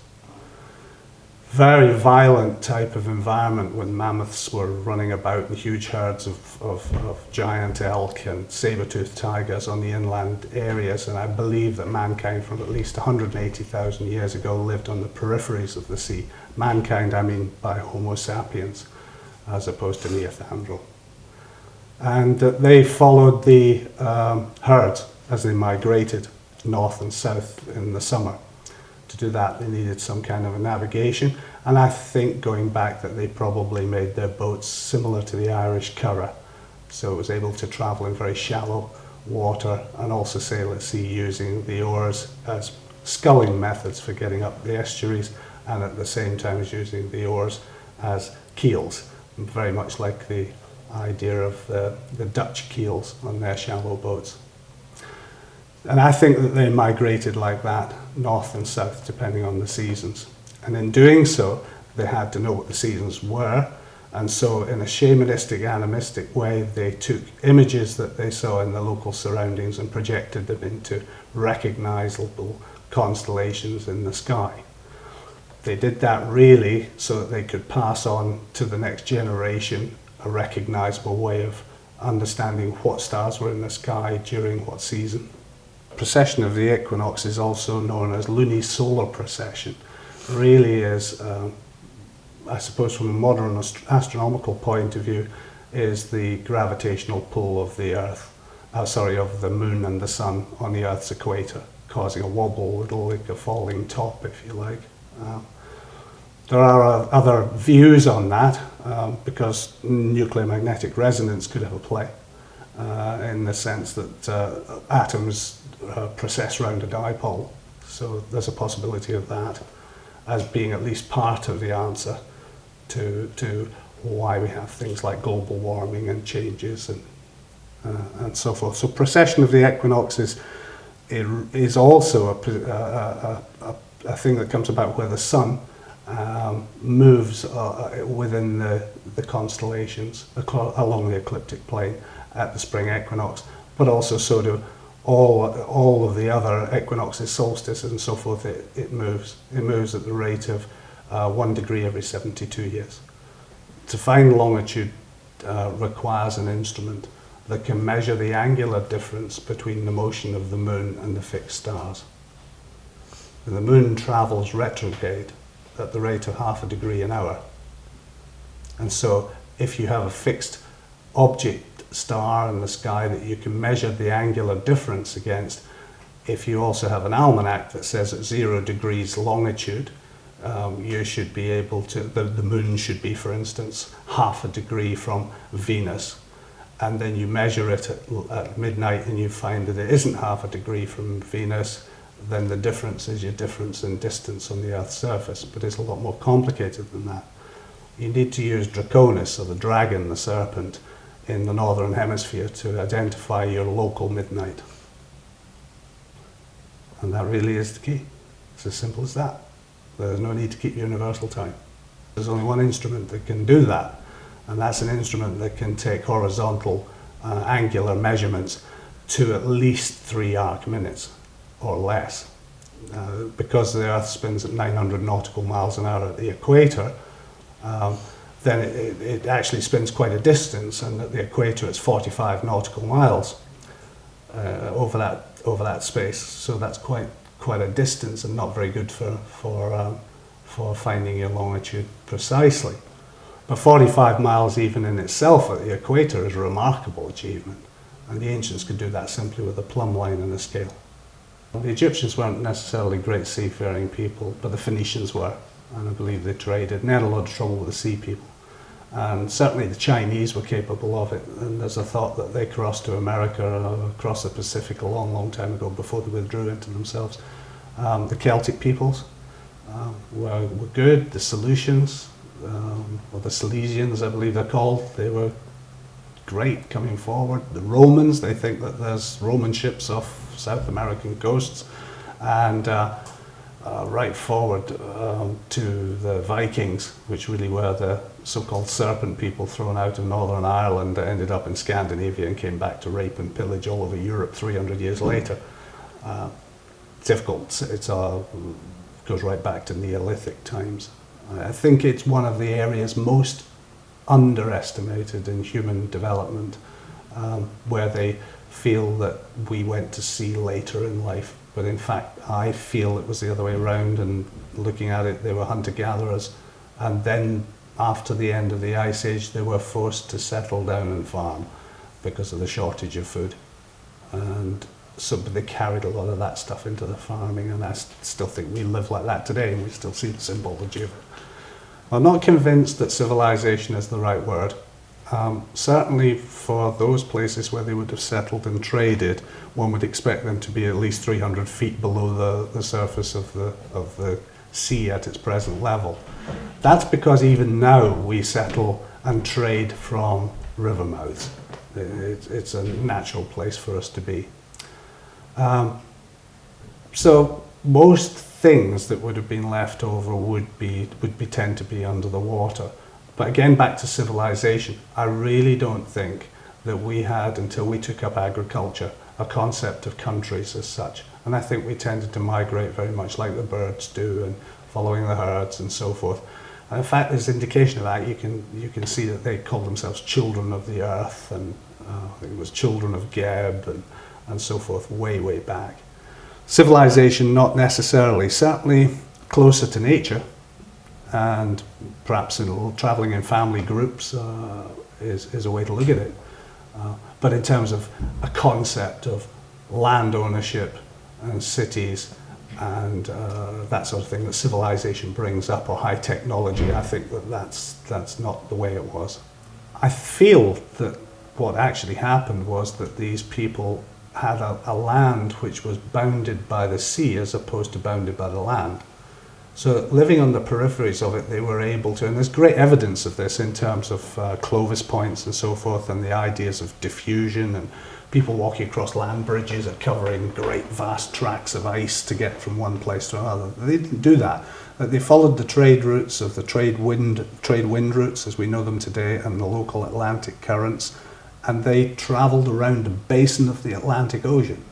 Very violent type of environment when mammoths were running about in huge herds of giant elk and saber-toothed tigers on the inland areas, and I believe that mankind from at least 180,000 years ago lived on the peripheries of the sea. Mankind, I mean by Homo sapiens, as opposed to Neanderthal. And they followed the herds as they migrated north and south in the summer. To do that, they needed some kind of a navigation, and I think going back that they probably made their boats similar to the Irish curragh, so it was able to travel in very shallow water and also sail at sea using the oars as sculling methods for getting up the estuaries, and at the same time as using the oars as keels, very much like the idea of the Dutch keels on their shallow boats. And I think that they migrated like that, north and south, depending on the seasons. And in doing so, they had to know what the seasons were. And so in a shamanistic, animistic way, they took images that they saw in the local surroundings and projected them into recognizable constellations in the sky. They did that really so that they could pass on to the next generation a recognizable way of understanding what stars were in the sky during what season. Precession of the equinox is also known as lunisolar precession. It really is, I suppose from a modern astronomical point of view, is the gravitational pull of the Earth, of the moon and the sun on the Earth's equator, causing a wobble, a little like a falling top, if you like. There are other views on that because nuclear magnetic resonance could have a play in the sense that atoms precess round a dipole. So there's a possibility of that as being at least part of the answer to why we have things like global warming and changes and so forth. So precession of the equinox is also a thing that comes about where the sun moves within the constellations along the ecliptic plane at the spring equinox, but also so do all of the other equinoxes, solstices and so forth. It moves at the rate of 1 degree every 72 years. To find longitude requires an instrument that can measure the angular difference between the motion of the moon and the fixed stars. And the moon travels retrograde at the rate of 0.5 degree an hour. And so if you have a fixed object star in the sky that you can measure the angular difference against, if you also have an almanac that says at 0 degrees longitude, you should be able to, the moon should be, for instance, 0.5 degree from Venus, and then you measure it at midnight and you find that it isn't 0.5 degree from Venus, then the difference is your difference in distance on the Earth's surface, but it's a lot more complicated than that. You need to use Draconis, or the dragon, the serpent, in the northern hemisphere to identify your local midnight. And that really is the key. It's as simple as that. There's no need to keep universal time. There's only one instrument that can do that, and that's an instrument that can take horizontal angular measurements to at least 3 arc minutes or less. Because the Earth spins at 900 nautical miles an hour at the equator, then it actually spins quite a distance, and at the equator it's 45 nautical miles over that space. So that's quite a distance, and not very good for finding your longitude precisely. But 45 miles even in itself at the equator is a remarkable achievement, and the ancients could do that simply with a plumb line and a scale. The Egyptians weren't necessarily great seafaring people, but the Phoenicians were, and I believe they traded, and they had a lot of trouble with the sea people. And certainly the Chinese were capable of it, and there's a thought that they crossed to America or across the Pacific a long, long time ago before they withdrew into themselves. The Celtic peoples were good. The Solutions or the Silesians, I believe they're called. They were great coming forward. The Romans, they think that there's Roman ships off South American coasts, and right forward to the Vikings, which really were the so-called serpent people thrown out of Northern Ireland that ended up in Scandinavia and came back to rape and pillage all over Europe 300 years later. Difficult. It goes right back to Neolithic times. I think it's one of the areas most underestimated in human development, where they feel that we went to sea later in life. But in fact, I feel it was the other way around, and looking at it, they were hunter-gatherers, and then after the end of the Ice Age, they were forced to settle down and farm because of the shortage of food. And so they carried a lot of that stuff into the farming, and I still think we live like that today, and we still see the symbology of it. I'm not convinced that civilization is the right word. Certainly for those places where they would have settled and traded, one would expect them to be at least 300 feet below the surface of the sea at its present level. That's because even now we settle and trade from river mouths. It's a natural place for us to be. So most things that would have been left over would tend to be under the water. But again, back to civilization, I really don't think that we had, until we took up agriculture, a concept of countries as such. And I think we tended to migrate very much like the birds do, and following the herds and so forth. And in fact, there's indication of that. You can see that they call themselves children of the earth, and I think it was children of Geb and so forth, way back. Civilization, not necessarily. Certainly closer to nature, and perhaps traveling in family groups is a way to look at it. But in terms of a concept of land ownership and cities and that sort of thing that civilization brings up, or high technology, I think that's not the way it was. I feel that what actually happened was that these people had a land which was bounded by the sea as opposed to bounded by the land. So living on the peripheries of it, they were able to, and there's great evidence of this in terms of Clovis points and so forth, and the ideas of diffusion, and people walking across land bridges and covering great vast tracts of ice to get from one place to another. They didn't do that. They followed the trade routes of the trade wind routes as we know them today, and the local Atlantic currents, and they traveled around the basin of the Atlantic Ocean.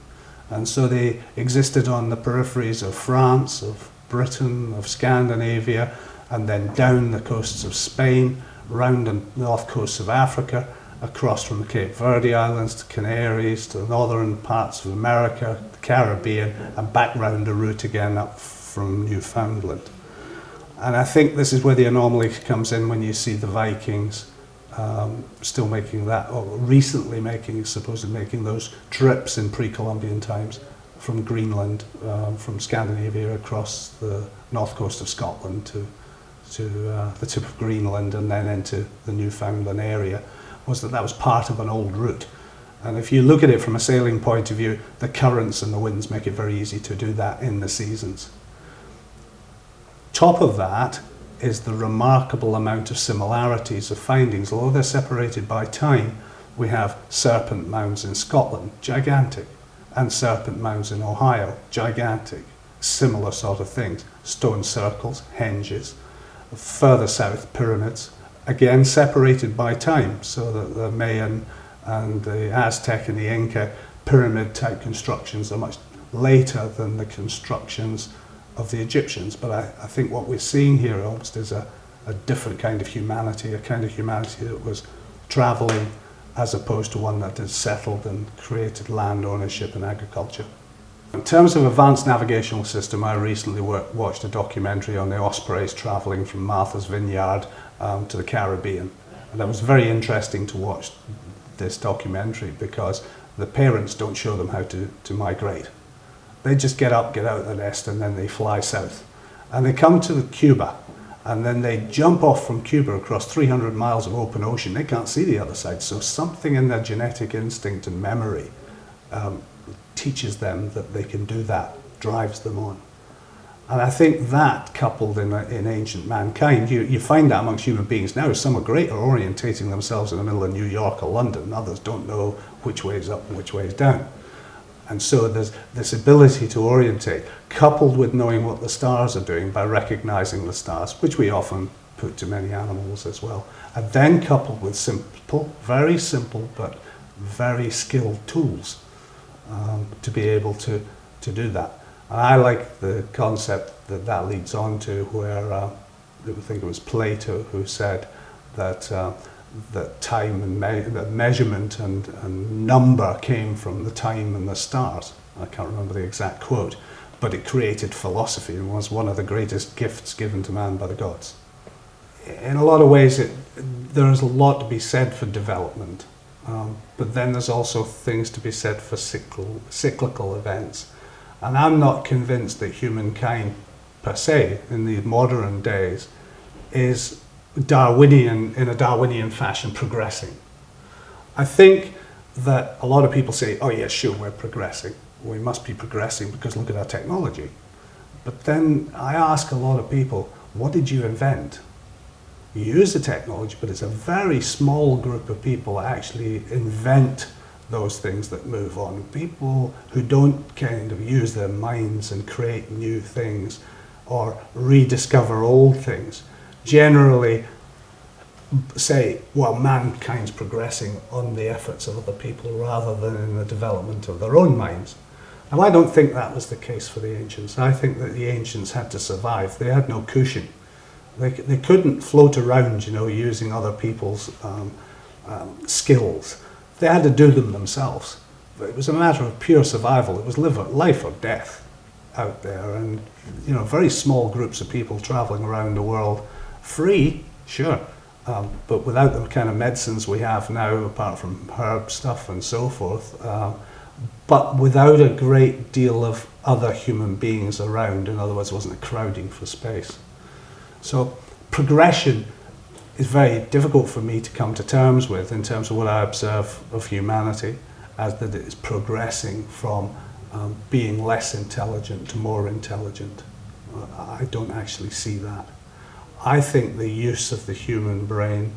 And so they existed on the peripheries of France, of Britain, of Scandinavia, and then down the coasts of Spain, round the north coasts of Africa, across from the Cape Verde Islands to Canaries, to the northern parts of America, the Caribbean, and back round the route again up from Newfoundland. And I think this is where the anomaly comes in when you see the Vikings still making that, or recently supposedly making those trips in pre-Columbian times from Greenland, from Scandinavia across the north coast of Scotland to the tip of Greenland and then into the Newfoundland area, was that was part of an old route. And if you look at it from a sailing point of view, the currents and the winds make it very easy to do that in the seasons. Top of that is the remarkable amount of similarities of findings. Although they're separated by time, we have serpent mounds in Scotland, gigantic, and serpent mounds in Ohio, gigantic, similar sort of things. Stone circles, henges, further south, pyramids, again separated by time, so that the Mayan and the Aztec and the Inca pyramid type constructions are much later than the constructions of the Egyptians. But I think what we're seeing here almost is a different kind of humanity, a kind of humanity that was traveling as opposed to one that had settled and created land ownership and agriculture. In terms of advanced navigational system, I recently watched a documentary on the Ospreys traveling from Martha's Vineyard to the Caribbean. And it was very interesting to watch this documentary because the parents don't show them how to migrate. They just get up, get out of the nest, and then they fly south. And they come to Cuba, and then they jump off from Cuba across 300 miles of open ocean. They can't see the other side, so something in their genetic instinct and memory teaches them that they can do that, drives them on. And I think that, coupled in ancient mankind, you find that amongst human beings now. Some are great at orientating themselves in the middle of New York or London. Others don't know which way is up and which way is down. And so there's this ability to orientate, coupled with knowing what the stars are doing by recognizing the stars, which we often put to many animals as well. And then coupled with very simple, but very skilled tools to be able to do that. And I like the concept that leads on to where I think it was Plato who said that that time and that measurement and number came from the time and the stars. I can't remember the exact quote, but it created philosophy and was one of the greatest gifts given to man by the gods. In a lot of ways, there is a lot to be said for development, but then there's also things to be said for cyclical events. And I'm not convinced that humankind, per se, in the modern days, is Darwinian, in a Darwinian fashion, progressing. I think that a lot of people say, oh yeah, sure, we're progressing. We must be progressing because look at our technology. But then I ask a lot of people, what did you invent? You use the technology, but it's a very small group of people that actually invent those things that move on. People who don't kind of use their minds and create new things or rediscover old things generally say, well, mankind's progressing on the efforts of other people rather than in the development of their own minds. And I don't think that was the case for the ancients. I think that the ancients had to survive. They had no cushion. They couldn't float around, using other people's skills. They had to do them themselves. It was a matter of pure survival. It was life or death out there, and very small groups of people traveling around the world, free, sure, but without the kind of medicines we have now, apart from herb stuff and so forth, but without a great deal of other human beings around. In other words, it wasn't a crowding for space. So progression is very difficult for me to come to terms with in terms of what I observe of humanity, as that it is progressing from being less intelligent to more intelligent. I don't actually see that. I think the use of the human brain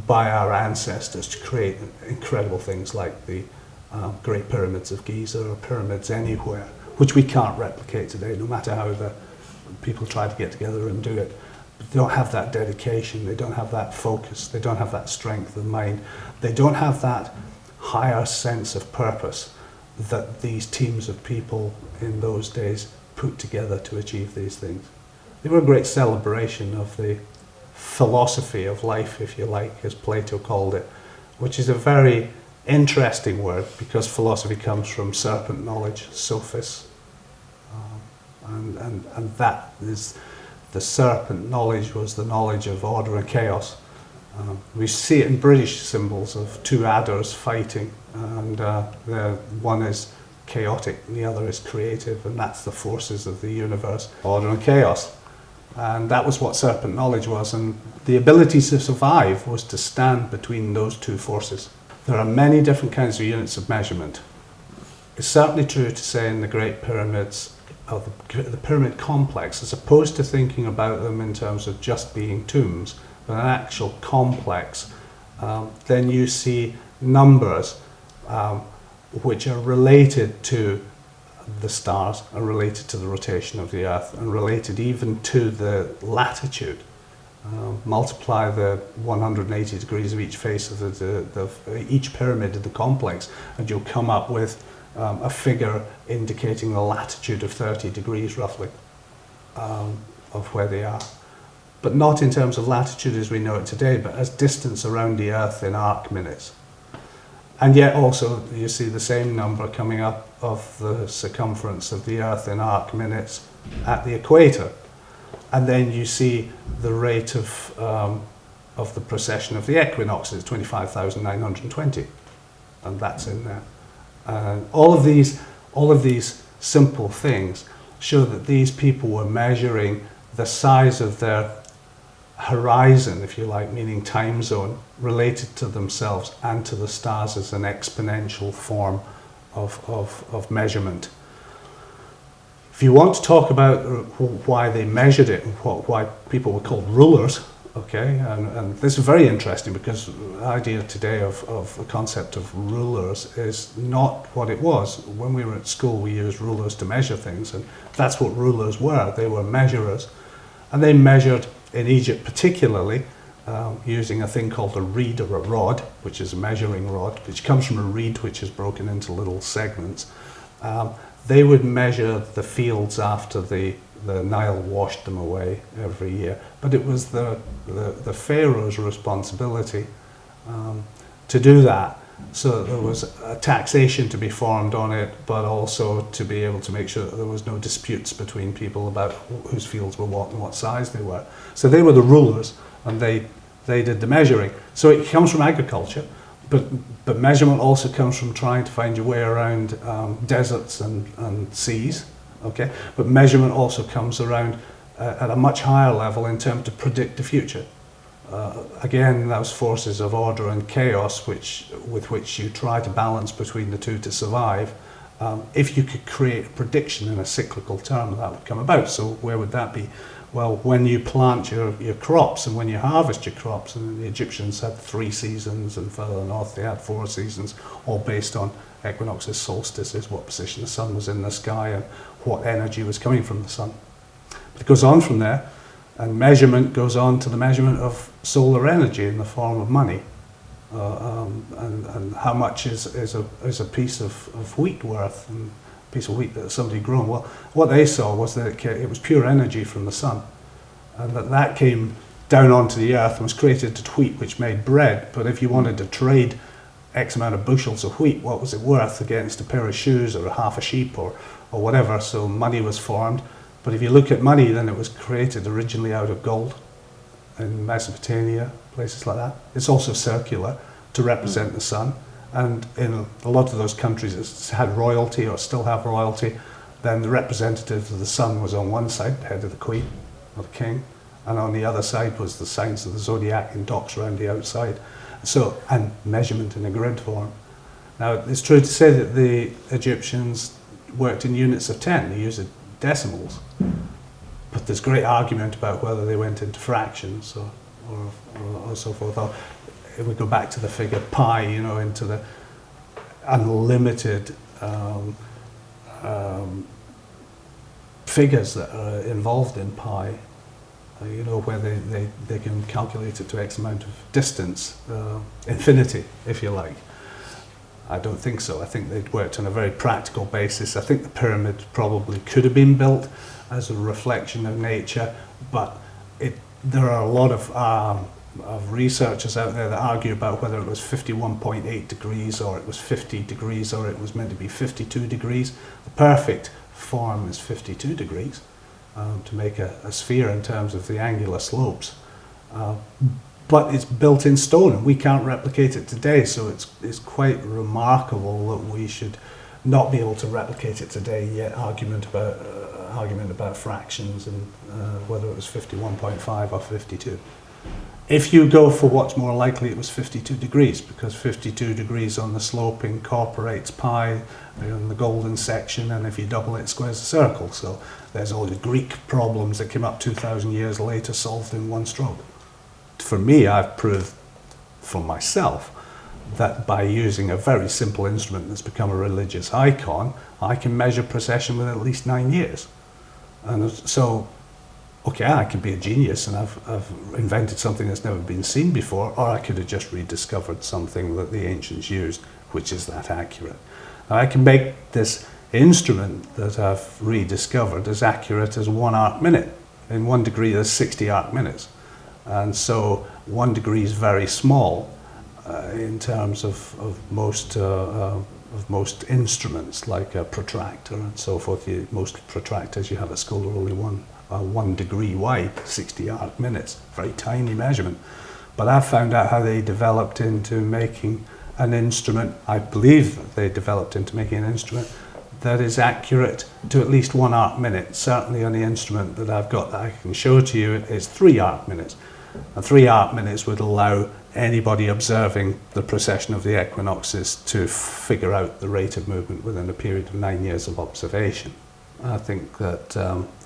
by our ancestors to create incredible things like the Great Pyramids of Giza or pyramids anywhere, which we can't replicate today, no matter how the people try to get together and do it. But they don't have that dedication, they don't have that focus, they don't have that strength of mind, they don't have that higher sense of purpose that these teams of people in those days put together to achieve these things. They were a great celebration of the philosophy of life, if you like, as Plato called it, which is a very interesting word because philosophy comes from serpent knowledge, sophis, and that is the serpent knowledge was the knowledge of order and chaos. We see it in British symbols of two adders fighting, and one is chaotic and the other is creative, and that's the forces of the universe, order and chaos. And that was what serpent knowledge was, and the ability to survive was to stand between those two forces. There are many different kinds of units of measurement. It's certainly true to say in the Great Pyramids, of the pyramid complex, as opposed to thinking about them in terms of just being tombs, but an actual complex, then you see numbers which are related to the stars, are related to the rotation of the Earth, and related even to the latitude. Multiply the 180 degrees of each face of each pyramid of the complex, and you'll come up with a figure indicating the latitude of 30 degrees roughly of where they are. But not in terms of latitude as we know it today, but as distance around the Earth in arc minutes. And yet also you see the same number coming up of the circumference of the Earth in arc minutes at the equator. And then you see the rate of the precession of the equinoxes, 25,920, and that's in there. All of these simple things show that these people were measuring the size of their horizon, if you like, meaning time zone, related to themselves and to the stars as an exponential form of measurement. If you want to talk about why they measured it and why people were called rulers, okay, and this is very interesting because the idea today of the concept of rulers is not what it was. When we were at school, we used rulers to measure things, and that's what rulers were. They were measurers, and they measured in Egypt particularly using a thing called a reed or a rod, which is a measuring rod, which comes from a reed which is broken into little segments. They would measure the fields after the Nile washed them away every year. But it was the pharaoh's responsibility to do that. So there was a taxation to be formed on it, but also to be able to make sure that there was no disputes between people about whose fields were what and what size they were. So they were the rulers, and they did the measuring. So it comes from agriculture. But measurement also comes from trying to find your way around deserts and seas, okay? But measurement also comes around at a much higher level in terms to predict the future. Again, those forces of order and chaos with which you try to balance between the two to survive. If you could create a prediction in a cyclical term, that would come about. So where would that be? Well, when you plant your crops and when you harvest your crops, and the Egyptians had 3 seasons, and further north they had 4 seasons, all based on equinoxes, solstices, what position the sun was in the sky and what energy was coming from the sun. But it goes on from there, and measurement goes on to the measurement of solar energy in the form of money. And how much is a piece of wheat worth, and a piece of wheat that somebody grown. Well, what they saw was that it was pure energy from the sun, and that came down onto the earth and was created into wheat, which made bread. But if you wanted to trade X amount of bushels of wheat, what was it worth against a pair of shoes or a half a sheep or whatever? So money was formed. But if you look at money, then it was created originally out of gold in Mesopotamia, places like that. It's also circular to represent the sun. And in a lot of those countries it's had royalty or still have royalty, then the representative of the sun was on one side, the head of the queen or the king, and on the other side was the signs of the zodiac in dots around the outside. So, and measurement in a grid form. Now, it's true to say that the Egyptians worked in units of 10, they used decimals, but there's great argument about whether they went into fractions or so forth. Or if we go back to the figure pi, into the unlimited figures that are involved in pi, where they can calculate it to X amount of distance, infinity, if you like. I don't think so. I think they'd worked on a very practical basis. I think the pyramid probably could have been built as a reflection of nature, but there are a lot of researchers out there that argue about whether it was 51.8 degrees or it was 50 degrees or it was meant to be 52 degrees. The perfect form is 52 degrees to make a sphere in terms of the angular slopes. But it's built in stone and we can't replicate it today, so it's quite remarkable that we should not be able to replicate it today, yet argument about fractions and whether it was 51.5 or 52. If you go for what's more likely, it was 52 degrees, because 52 degrees on the slope incorporates pi in the golden section, and if you double it, squares a circle. So there's all the Greek problems that came up 2,000 years later solved in one stroke. For me, I've proved for myself that by using a very simple instrument that's become a religious icon, I can measure precession within at least 9 years. And so, okay, I could be a genius and I've invented something that's never been seen before, or I could have just rediscovered something that the ancients used, which is that accurate. Now, I can make this instrument that I've rediscovered as accurate as 1 arc minute. In 1 degree, there's 60 arc minutes. And so 1 degree is very small in terms of most instruments, like a protractor and so forth. Most protractors you have at school are only 1 degree wide, 60 arc minutes, very tiny measurement. But I found out how they developed into making an instrument, I believe that they developed into making an instrument that is accurate to at least 1 arc minute. Certainly on the instrument that I've got that I can show to you, it's 3 arc minutes. And 3 arc minutes would allow anybody observing the precession of the equinoxes to figure out the rate of movement within a period of 9 years of observation. I think that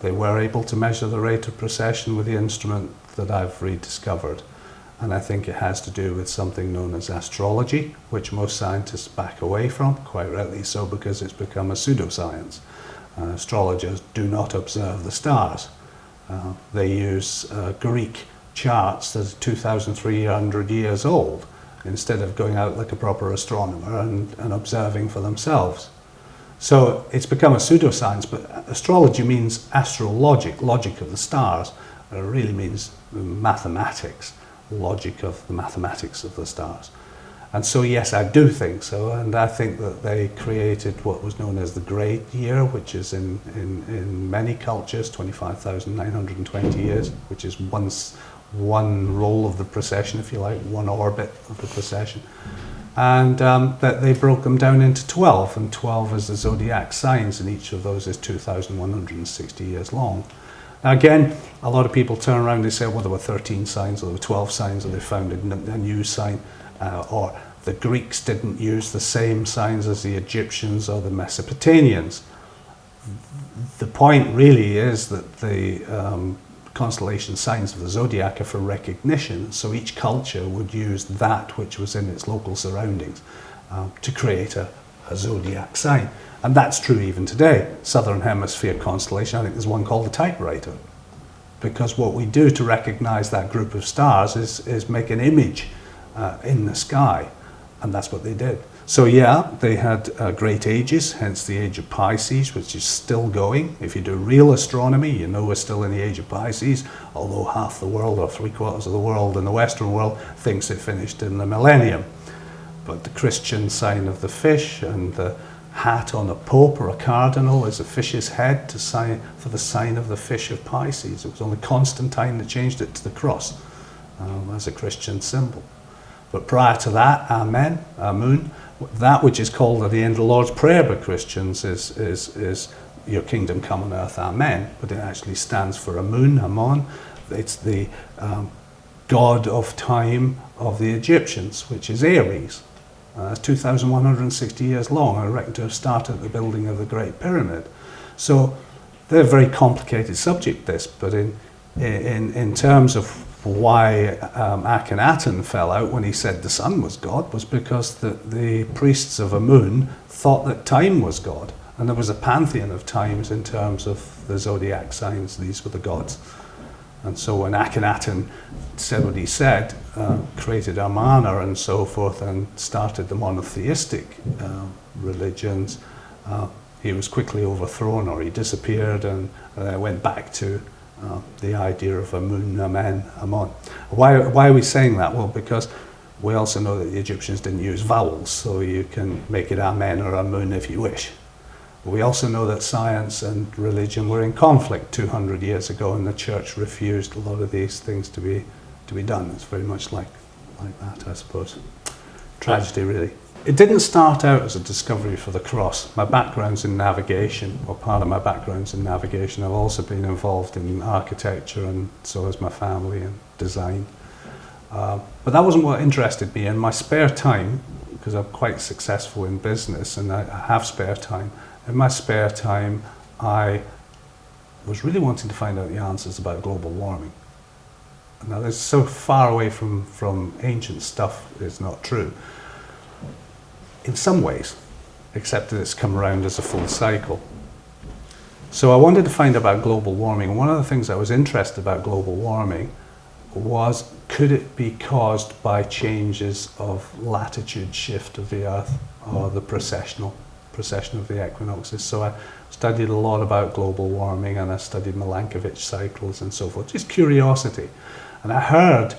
they were able to measure the rate of precession with the instrument that I've rediscovered. And I think it has to do with something known as astrology, which most scientists back away from, quite rightly so, because it's become a pseudoscience. Astrologers do not observe the stars. They use Greek charts that are 2,300 years old, instead of going out like a proper astronomer and observing for themselves. So it's become a pseudoscience, but astrology means astrologic, logic of the stars. It really means mathematics, logic of the mathematics of the stars. And so yes, I do think so, and I think that they created what was known as the Great Year, which is in many cultures 25,920 years, which is one roll of the precession, if you like, one orbit of the precession. And that they broke them down into 12, and 12 is the zodiac signs, and each of those is 2,160 years long. Now again, a lot of people turn around and say, well, there were 13 signs, or there were 12 signs, or they found a new sign, or the Greeks didn't use the same signs as the Egyptians or the Mesopotamians. The point really is that the constellation signs of the zodiac are for recognition, so each culture would use that which was in its local surroundings to create a zodiac sign. And that's true even today. Southern Hemisphere constellation, I think there's one called the typewriter, because what we do to recognize that group of stars is make an image in the sky, and that's what they did. So yeah, they had great ages, hence the age of Pisces, which is still going. If you do real astronomy, you know we're still in the age of Pisces, although half the world, or 3/4 of the world in the Western world, thinks it finished in the millennium. But the Christian sign of the fish, and the hat on a pope or a cardinal is a fish's head for the sign of the fish of Pisces. It was only Constantine that changed it to the cross as a Christian symbol. But prior to that, Amen, Amun, that which is called at the end of the Lord's Prayer by Christians is your kingdom come on earth, Amen. But it actually stands for Amun, Amon. It's the god of time of the Egyptians, which is Aries. That's 2,160 years long, I reckon, to have started the building of the Great Pyramid. So they're a very complicated subject, this, but in terms of why Akhenaten fell out when he said the sun was God, was because the priests of Amun thought that time was God, and there was a pantheon of times in terms of the zodiac signs. These were the gods. And so when Akhenaten said what he said, created Amana and so forth, and started the monotheistic religions, he was quickly overthrown, or he disappeared, and went back to the idea of Amun, Amen, Amon. Why are we saying that? Well, because we also know that the Egyptians didn't use vowels, so you can make it Amen or Amun if you wish. We also know that science and religion were in conflict 200 years ago, and the church refused a lot of these things to be done. It's very much like that, I suppose. Tragedy, really. It didn't start out as a discovery for the cross. My background's in navigation, or part of my background's in navigation. I've also been involved in architecture, and so has my family, and design. But that wasn't what interested me. In my spare time, because I'm quite successful in business and I have spare time, in my spare time I was really wanting to find out the answers about global warming. Now, this is so far away from ancient stuff, it's not true. In some ways, except that it's come around as a full cycle. So I wanted to find out about global warming. One of the things I was interested about global warming was, could it be caused by changes of latitude shift of the Earth, or the precession of the equinoxes? So I studied a lot about global warming, and I studied Milankovitch cycles and so forth, just curiosity. And I heard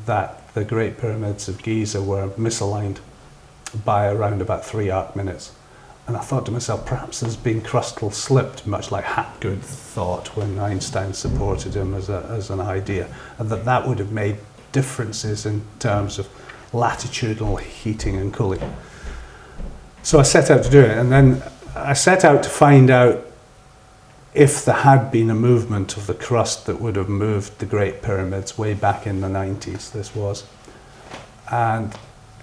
that the Great Pyramids of Giza were misaligned by around about 3 arc minutes. And I thought to myself, perhaps there's been crustal slipped, much like Hapgood thought when Einstein supported him as an idea, and that would have made differences in terms of latitudinal heating and cooling. So I set out to do it, and then I set out to find out if there had been a movement of the crust that would have moved the Great Pyramids way back in the 90s, this was. And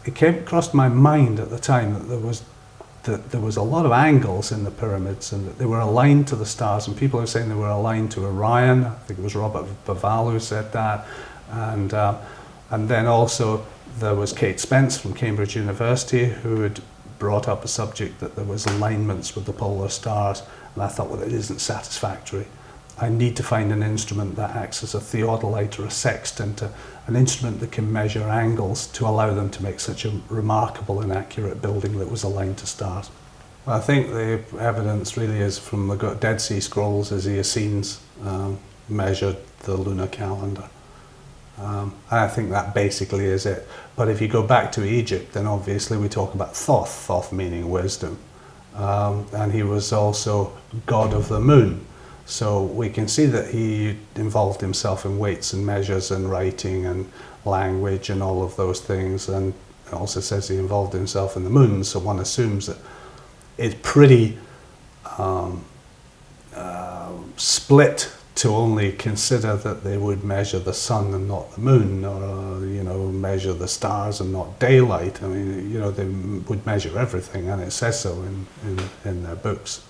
it came across my mind at the time that that there was a lot of angles in the pyramids and that they were aligned to the stars, and people are saying they were aligned to Orion. I think it was Robert Bauval who said that, and then also there was Kate Spence from Cambridge University who had brought up a subject that there was alignments with the polar stars, and I thought, well, it isn't satisfactory. I need to find an instrument that acts as a theodolite or a sextant, an instrument that can measure angles to allow them to make such a remarkable and accurate building that was aligned to stars. Well, I think the evidence really is from the Dead Sea Scrolls as the Essenes measured the lunar calendar. And I think that basically is it. But if you go back to Egypt, then obviously we talk about Thoth, Thoth meaning wisdom. And he was also god of the moon. So we can see that he involved himself in weights and measures and writing and language and all of those things. And it also says he involved himself in the moon, so one assumes that it's pretty split to only consider that they would measure the sun and not the moon, or measure the stars and not daylight. I mean, they would measure everything, and it says so in their books.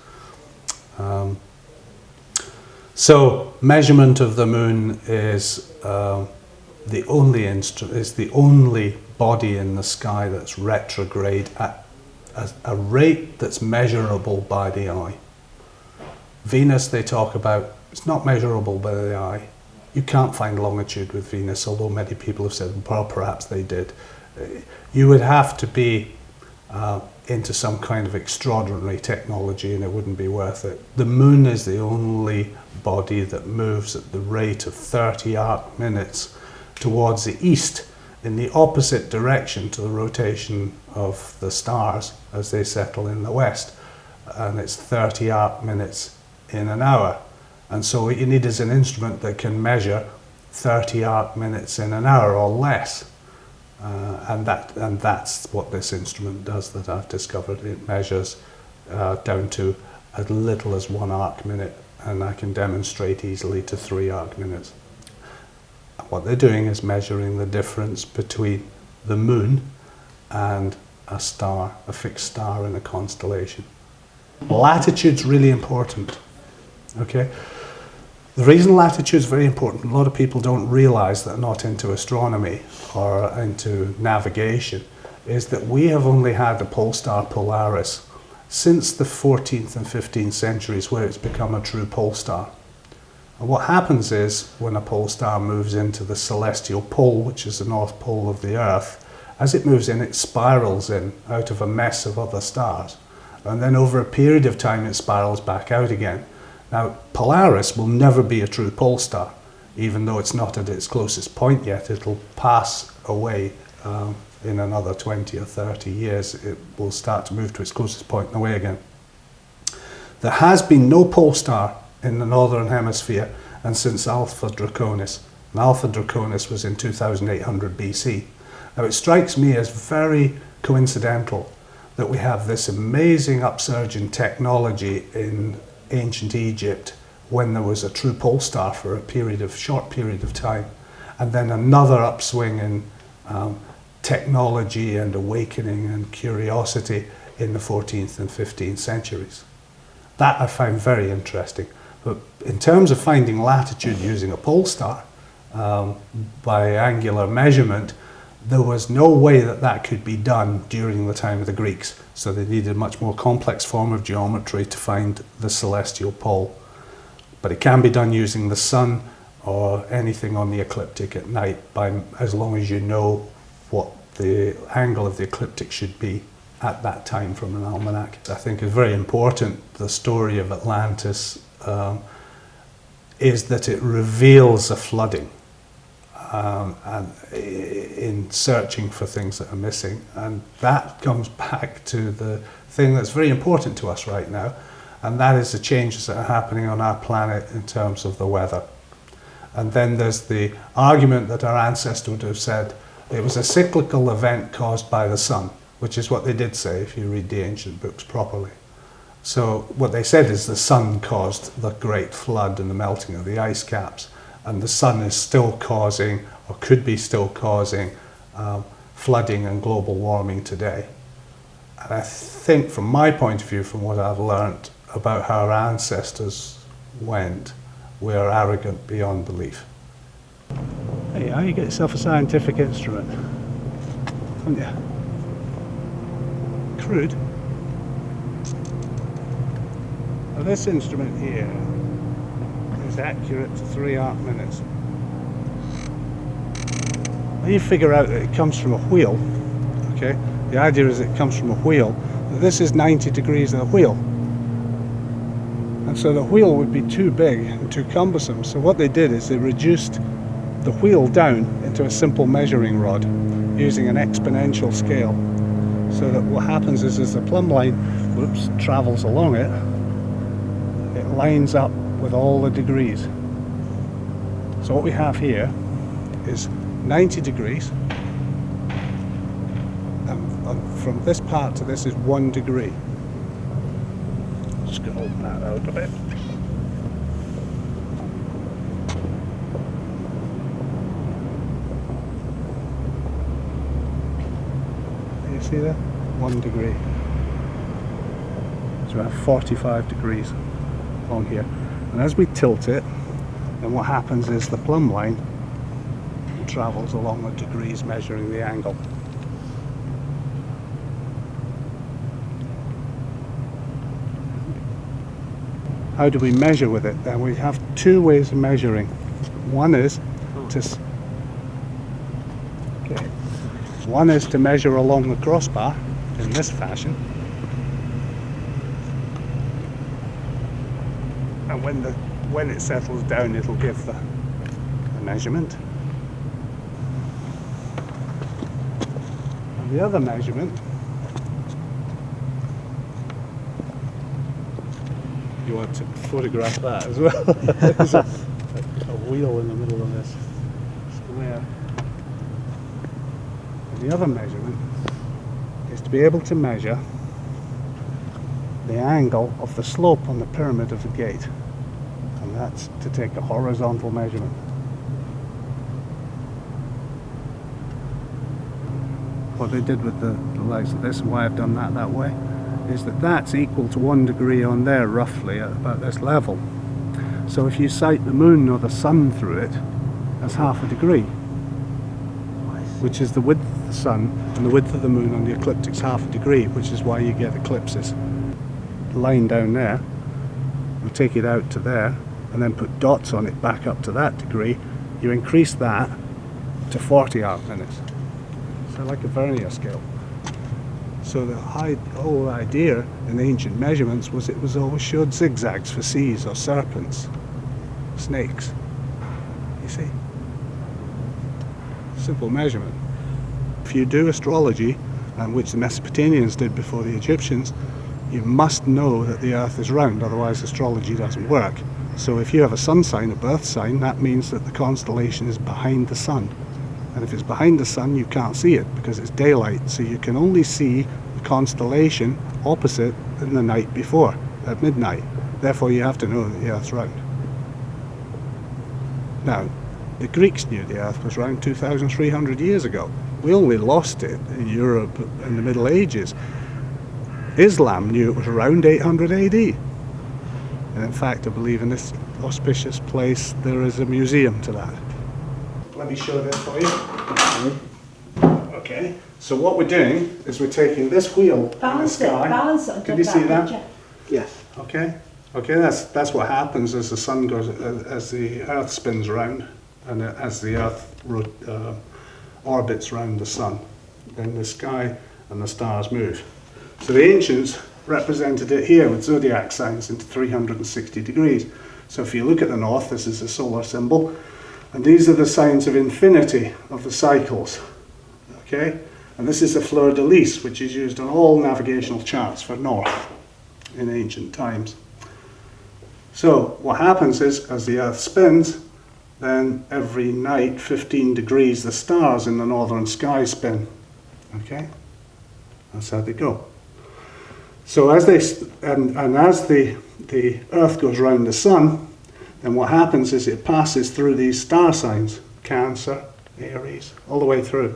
So measurement of the moon is the only body in the sky that's retrograde at a rate that's measurable by the eye. Venus, they talk about, it's not measurable by the eye. You can't find longitude with Venus, although many people have said, well, perhaps they did. You would have to be into some kind of extraordinary technology and it wouldn't be worth it. The moon is the only body that moves at the rate of 30 arc minutes towards the east in the opposite direction to the rotation of the stars as they settle in the west. And it's 30 arc minutes in an hour. And so what you need is an instrument that can measure 30 arc minutes in an hour or less. And that's what this instrument does that I've discovered. It measures down to as little as 1 arc minute, and I can demonstrate easily to 3 arc minutes. What they're doing is measuring the difference between the moon and a star, a fixed star in a constellation. Latitude's really important, okay? The reason latitude is very important, a lot of people don't realize that are not into astronomy or into navigation, is that we have only had a pole star Polaris since the 14th and 15th centuries, where it's become a true pole star. And what happens is when a pole star moves into the celestial pole, which is the north pole of the Earth, as it moves in, it spirals in out of a mess of other stars. And then over a period of time, it spirals back out again. Now, Polaris will never be a true pole star, even though it's not at its closest point yet. It'll pass away in another 20 or 30 years. It will start to move to its closest point and away again. There has been no pole star in the northern hemisphere and since Alpha Draconis. And Alpha Draconis was in 2800 BC. Now, it strikes me as very coincidental that we have this amazing upsurge in technology in ancient Egypt when there was a true pole star for a short period of time, and then another upswing in technology and awakening and curiosity in the 14th and 15th centuries. That I find very interesting. But in terms of finding latitude using a pole star by angular measurement, there was no way that that could be done during the time of the Greeks. So they needed a much more complex form of geometry to find the celestial pole. But it can be done using the sun or anything on the ecliptic at night, as long as you know what the angle of the ecliptic should be at that time from an almanac. I think is very important. The story of Atlantis is that it reveals a flooding. And in searching for things that are missing, and that comes back to the thing that's very important to us right now, and that is the changes that are happening on our planet in terms of the weather. And then there's the argument that our ancestors would have said it was a cyclical event caused by the sun, which is what they did say if you read the ancient books properly. So what they said is the sun caused the great flood and the melting of the ice caps. And the sun is still causing, or could be still causing, flooding and global warming today. And I think, from my point of view, from what I've learnt about how our ancestors went, we are arrogant beyond belief. Hey, how you get yourself a scientific instrument? Haven't you? Crude. Now this instrument here is accurate to 3 arc minutes. Now you figure out that it comes from a wheel, okay? The idea is it comes from a wheel. This is 90 degrees of the wheel. And so the wheel would be too big and too cumbersome. So what they did is they reduced the wheel down into a simple measuring rod using an exponential scale. So that what happens is as the plumb line travels along it, it lines up with all the degrees. So what we have here is 90 degrees. And from this part to this is 1 degree. Just going to open that out a bit. You see that? 1 degree. So we have 45 degrees along here. And as we tilt it, then what happens is the plumb line travels along the degrees measuring the angle. How do we measure with it? Then we have 2 ways of measuring. One is to measure along the crossbar in this fashion. And when it settles down, it'll give the measurement. And the other measurement, you want to photograph that as well. There's a wheel in the middle of this square. And the other measurement is to be able to measure the angle of the slope on the pyramid of the gate. And that's to take a horizontal measurement. What they did with the likes of this, and why I've done that way, is that that's equal to 1 degree on there, roughly, at about this level. So if you sight the moon or the sun through it, that's half a degree, which is the width of the sun, and the width of the moon on the ecliptic's half a degree, which is why you get eclipses. The line down there, we'll take it out to there, and then put dots on it back up to that degree. You increase that to 40 arc minutes. So like a vernier scale. So the whole idea in ancient measurements was it was always showed zigzags for seas or serpents, snakes. You see? Simple measurement. If you do astrology, and which the Mesopotamians did before the Egyptians, you must know that the Earth is round, otherwise astrology doesn't work. So if you have a sun sign, a birth sign, that means that the constellation is behind the sun. And if it's behind the sun, you can't see it because it's daylight. So you can only see the constellation opposite in the night before, at midnight. Therefore, you have to know that the Earth's round. Now, the Greeks knew the Earth was round 2,300 years ago. We only lost it in Europe in the Middle Ages. Islam knew it was around 800 AD. And in fact, I believe in this auspicious place, there is a museum to that. Let me show this for you. Okay, so what we're doing is we're taking this wheel in the sky. Balance it. Can you see that? Picture. Yes. Okay. Okay, that's what happens as the sun goes, as the Earth spins around, and as the Earth orbits around the sun. Then the sky and the stars move. So the ancients represented it here with zodiac signs into 360 degrees. So if you look at the north, this is the solar symbol. And these are the signs of infinity of the cycles, okay? And this is the fleur-de-lis, which is used on all navigational charts for north in ancient times. So what happens is, as the Earth spins, then every night, 15 degrees, the stars in the northern sky spin, okay? That's how they go. So as as the Earth goes around the sun, and what happens is it passes through these star signs, Cancer, Aries, all the way through.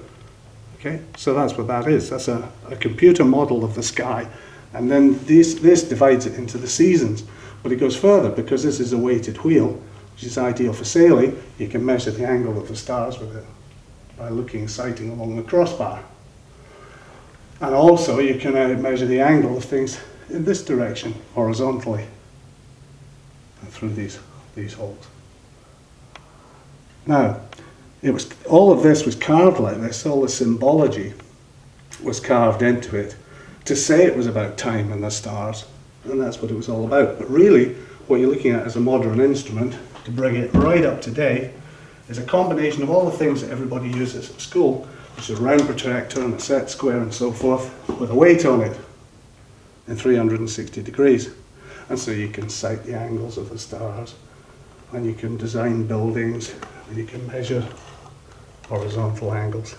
Okay, so that's what that is. That's a computer model of the sky. And then this divides it into the seasons. But it goes further, because this is a weighted wheel, which is ideal for sailing. You can measure the angle of the stars with it by sighting along the crossbar. And also you can measure the angle of things in this direction, horizontally, and through these holes. Now, all of this was carved like this. All the symbology was carved into it to say it was about time and the stars, and that's what it was all about. But really, what you're looking at as a modern instrument, to bring it right up to date, is a combination of all the things that everybody uses at school, which is a round protractor and a set square and so forth, with a weight on it in 360 degrees. And so you can sight the angles of the stars, and you can design buildings, and you can measure horizontal angles.